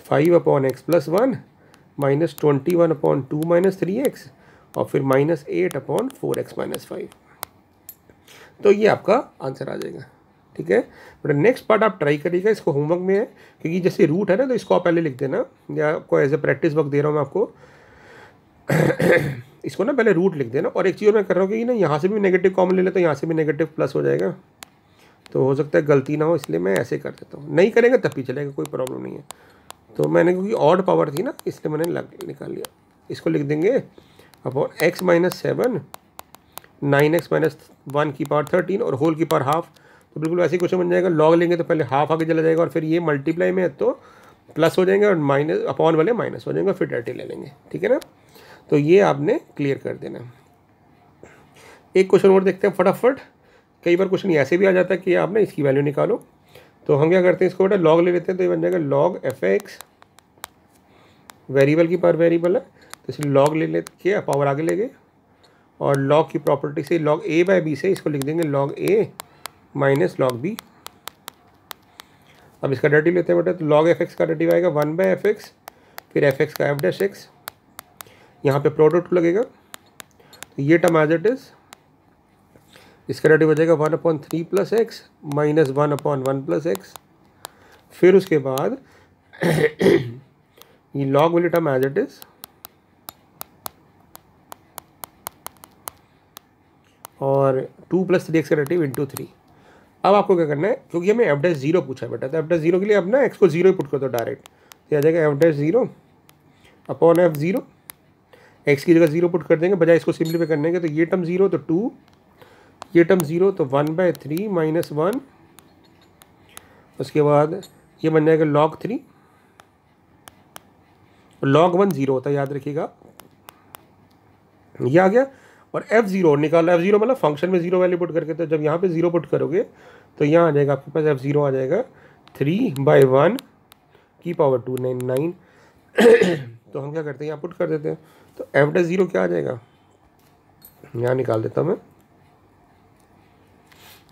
5/x + 1 -21/2 - 3x और फिर -8/4x - 5। तो ये आपका आंसर आ जाएगा, ठीक है। बट नेक्स्ट पार्ट आप ट्राई करिएगा, इसको होमवर्क में है, क्योंकि जैसे रूट है ना, तो इसको आप पहले लिख देना, या आपको एज ए प्रैक्टिस वर्क दे रहा हूँ मैं आपको इसको ना पहले रूट लिख देना। और एक चीज़ मैं कर रहा हूँ कि ना यहाँ से भी नेगेटिव कॉमन ले लेता हूँ, यहाँ से भी नेगेटिव प्लस हो जाएगा, तो हो सकता है गलती ना हो, इसलिए मैं ऐसे कर देता हूँ। नहीं करेंगे तब भी चलेगा, कोई प्रॉब्लम नहीं है। तो मैंने क्योंकि ऑड पावर थी ना, इसलिए मैंने निकाल लिया। इसको लिख देंगे अपॉन x - 7 9x - 1 की पावर 13 और होल की पावर हाफ। तो बिल्कुल वैसे ही क्वेश्चन बन जाएगा, लॉग लेंगे तो पहले हाफ आगे चला जाएगा और फिर ये मल्टीप्लाई में है तो प्लस हो जाएंगे और माइनस अपॉन वाले माइनस हो जाएंगे, फिर डेरिवेटिव ले लेंगे, ठीक है ना। तो ये आपने क्लियर कर देना। एक क्वेश्चन और देखते हैं फटाफट। कई बार क्वेश्चन ऐसे भी आ जाता है कि आपने इसकी वैल्यू निकालो, तो हम क्या करते हैं, इसको बेटा लॉग ले लेते हैं, तो ये बन जाएगा log f(x), वेरिएबल की पावर वेरिएबल है तो इसलिए लॉग ले लेके पावर आगे ले गए, और लॉग की प्रॉपर्टी से log a/b से इसको लिख देंगे log a minus log b। अब इसका डेरिवेटिव लेते हैं बेटा, तो log f(x) का डेरिवेटिव आएगा 1/fx, फिर f(x) का f'(x), यहाँ पे प्रोडक्ट लगेगा, तो ये टर्म एज इट इज, इसका डेरिवेटिव हो जाएगा 1/3 + x माइनस 1/1 + x। फिर उसके बाद ये log वाली टर्म एज इट इज, और 2 + 3x का डेरिवेटिव इंटू 3। अब आपको क्या करना है, क्योंकि हमें f'0 पूछा है बेटा, तो f'0 के लिए अब ना x को 0 ही पुट कर दो डायरेक्ट, तो आ जाएगा f'0 अपॉन f'0। एक्स की जगह 0 पुट कर देंगे, बजाय इसको सिंप्लीफाई करने के। तो ये टर्म 0 तो 2, ये टर्म 0 तो 1/3 माइनस 1, उसके बाद ये बन जाएगा log 3, log 1 0 होता है, याद रखिएगा। ये आ गया। और f0 निकाला, f0 मतलब फंक्शन में 0 वैल्यू पुट करके। तो जब यहाँ पे 0 पुट करोगे तो यहाँ आ जाएगा आपके पास f0 आ जाएगा 3/1 की पावर 2 9। तो हम क्या करते हैं, यहाँ पुट कर देते हैं। तो f'0 क्या आ जाएगा, यहाँ निकाल देता हूँ मैं।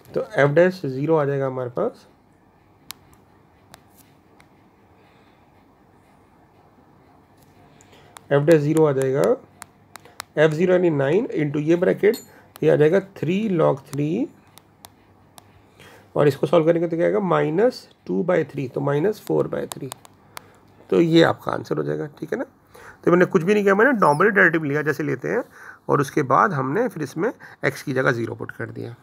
तो f'0 आ जाएगा हमारे पास f'0 आ जाएगा f0 यानी 9 इंटू ये ब्रैकेट, ये आ जाएगा 3 log 3, और इसको सॉल्व करेंगे तो क्या आएगा -2/3, तो -4/3। तो ये आपका आंसर हो जाएगा, ठीक है ना। तो मैंने कुछ भी नहीं किया, मैंने नॉर्मली डेरिवेटिव लिया जैसे लेते हैं, और उसके बाद हमने फिर इसमें x की जगह 0 पुट कर दिया।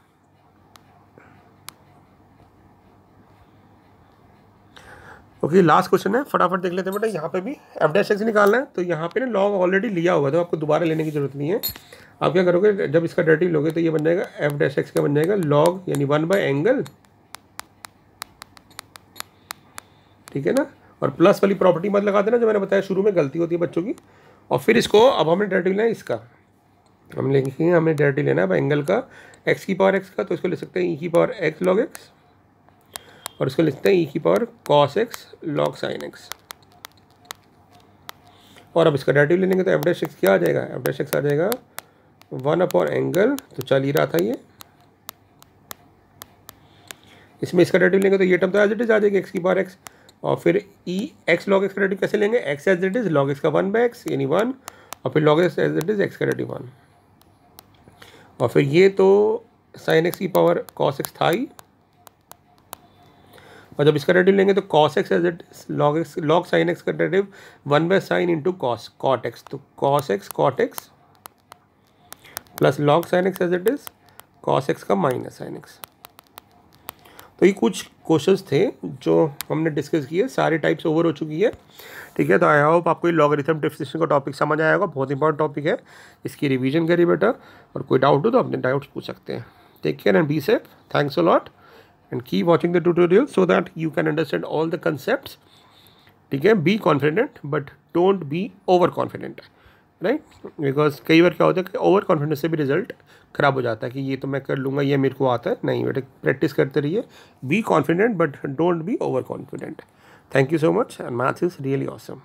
ओके, लास्ट क्वेश्चन है, फटाफट देख लेते हैं बेटा। यहाँ पे भी f' निकालना है। तो यहाँ पे ना लॉग ऑलरेडी लिया हुआ है, तो आपको दोबारा लेने की जरूरत नहीं है। आप क्या करोगे, जब इसका डेरिवेटिव लोगे तो ये बन जाएगा f' का बन जाएगा log यानी 1/एंगल, ठीक है ना। और प्लस वाली प्रॉपर्टी मत लगा देना, जो मैंने बताया शुरू में गलती होती है बच्चों की। और फिर इसको अब हमने डेरिवेटिव लेना है इसका, हम लिखेंगे, हमें डेरिवेटिव लेना है अब एंगल का x की पावर x का। तो इसको ले सकते हैं e की पावर x log x, और इसको लिखते हैं e की power cos x log sin x। और अब इसका डेरिवेटिव लेंगे तो f' क्या आ जाएगा, f' आ जाएगा 1/एंगल, तो चल ही रहा था ये। इसमें इसका डेरिवेटिव लेंगे तो ये टर्म तो एज इट इज आ जाएगी x की पावर x, और फिर e x log x का डेरिवेटिव कैसे लेंगे, x as it is log x का 1/x यानी 1, और फिर log x as it is x का डेरिवेटिव 1, और फिर ये तो sin x की पावर cos x था ही। और जब इसका डेरिवेटिव लेंगे तो cos x as it log sin x का derivative 1/sin into cot x, तो cos x cot x plus log sin x as it is cos x का माइनस sin x। तो ये कुछ क्वेश्चंस थे जो हमने डिस्कस किए, सारे टाइप्स ओवर हो चुकी है, ठीक है। तो आई होप आपको ये लॉगरिथम डिफरेंशिएशन का टॉपिक समझ आया होगा, बहुत इंपॉर्टेंट टॉपिक है, इसकी रिवीजन करिए बेटा। और कोई डाउट हो तो अपने डाउट्स पूछ सकते हैं। Take care and be safe, thanks a lot, and keep watching the tutorial so that you can understand all the concepts, ठीक है। Be confident but don't be over confident, right, because कई बार क्या होता है कि ओवर कॉन्फिडेंस से भी रिजल्ट खराब हो जाता है कि ये तो मैं कर लूँगा, ये मेरे को आता है। नहीं बेटे, प्रैक्टिस करते रहिए, B confident but don't be over confident. Thank you so much, and maths is really awesome.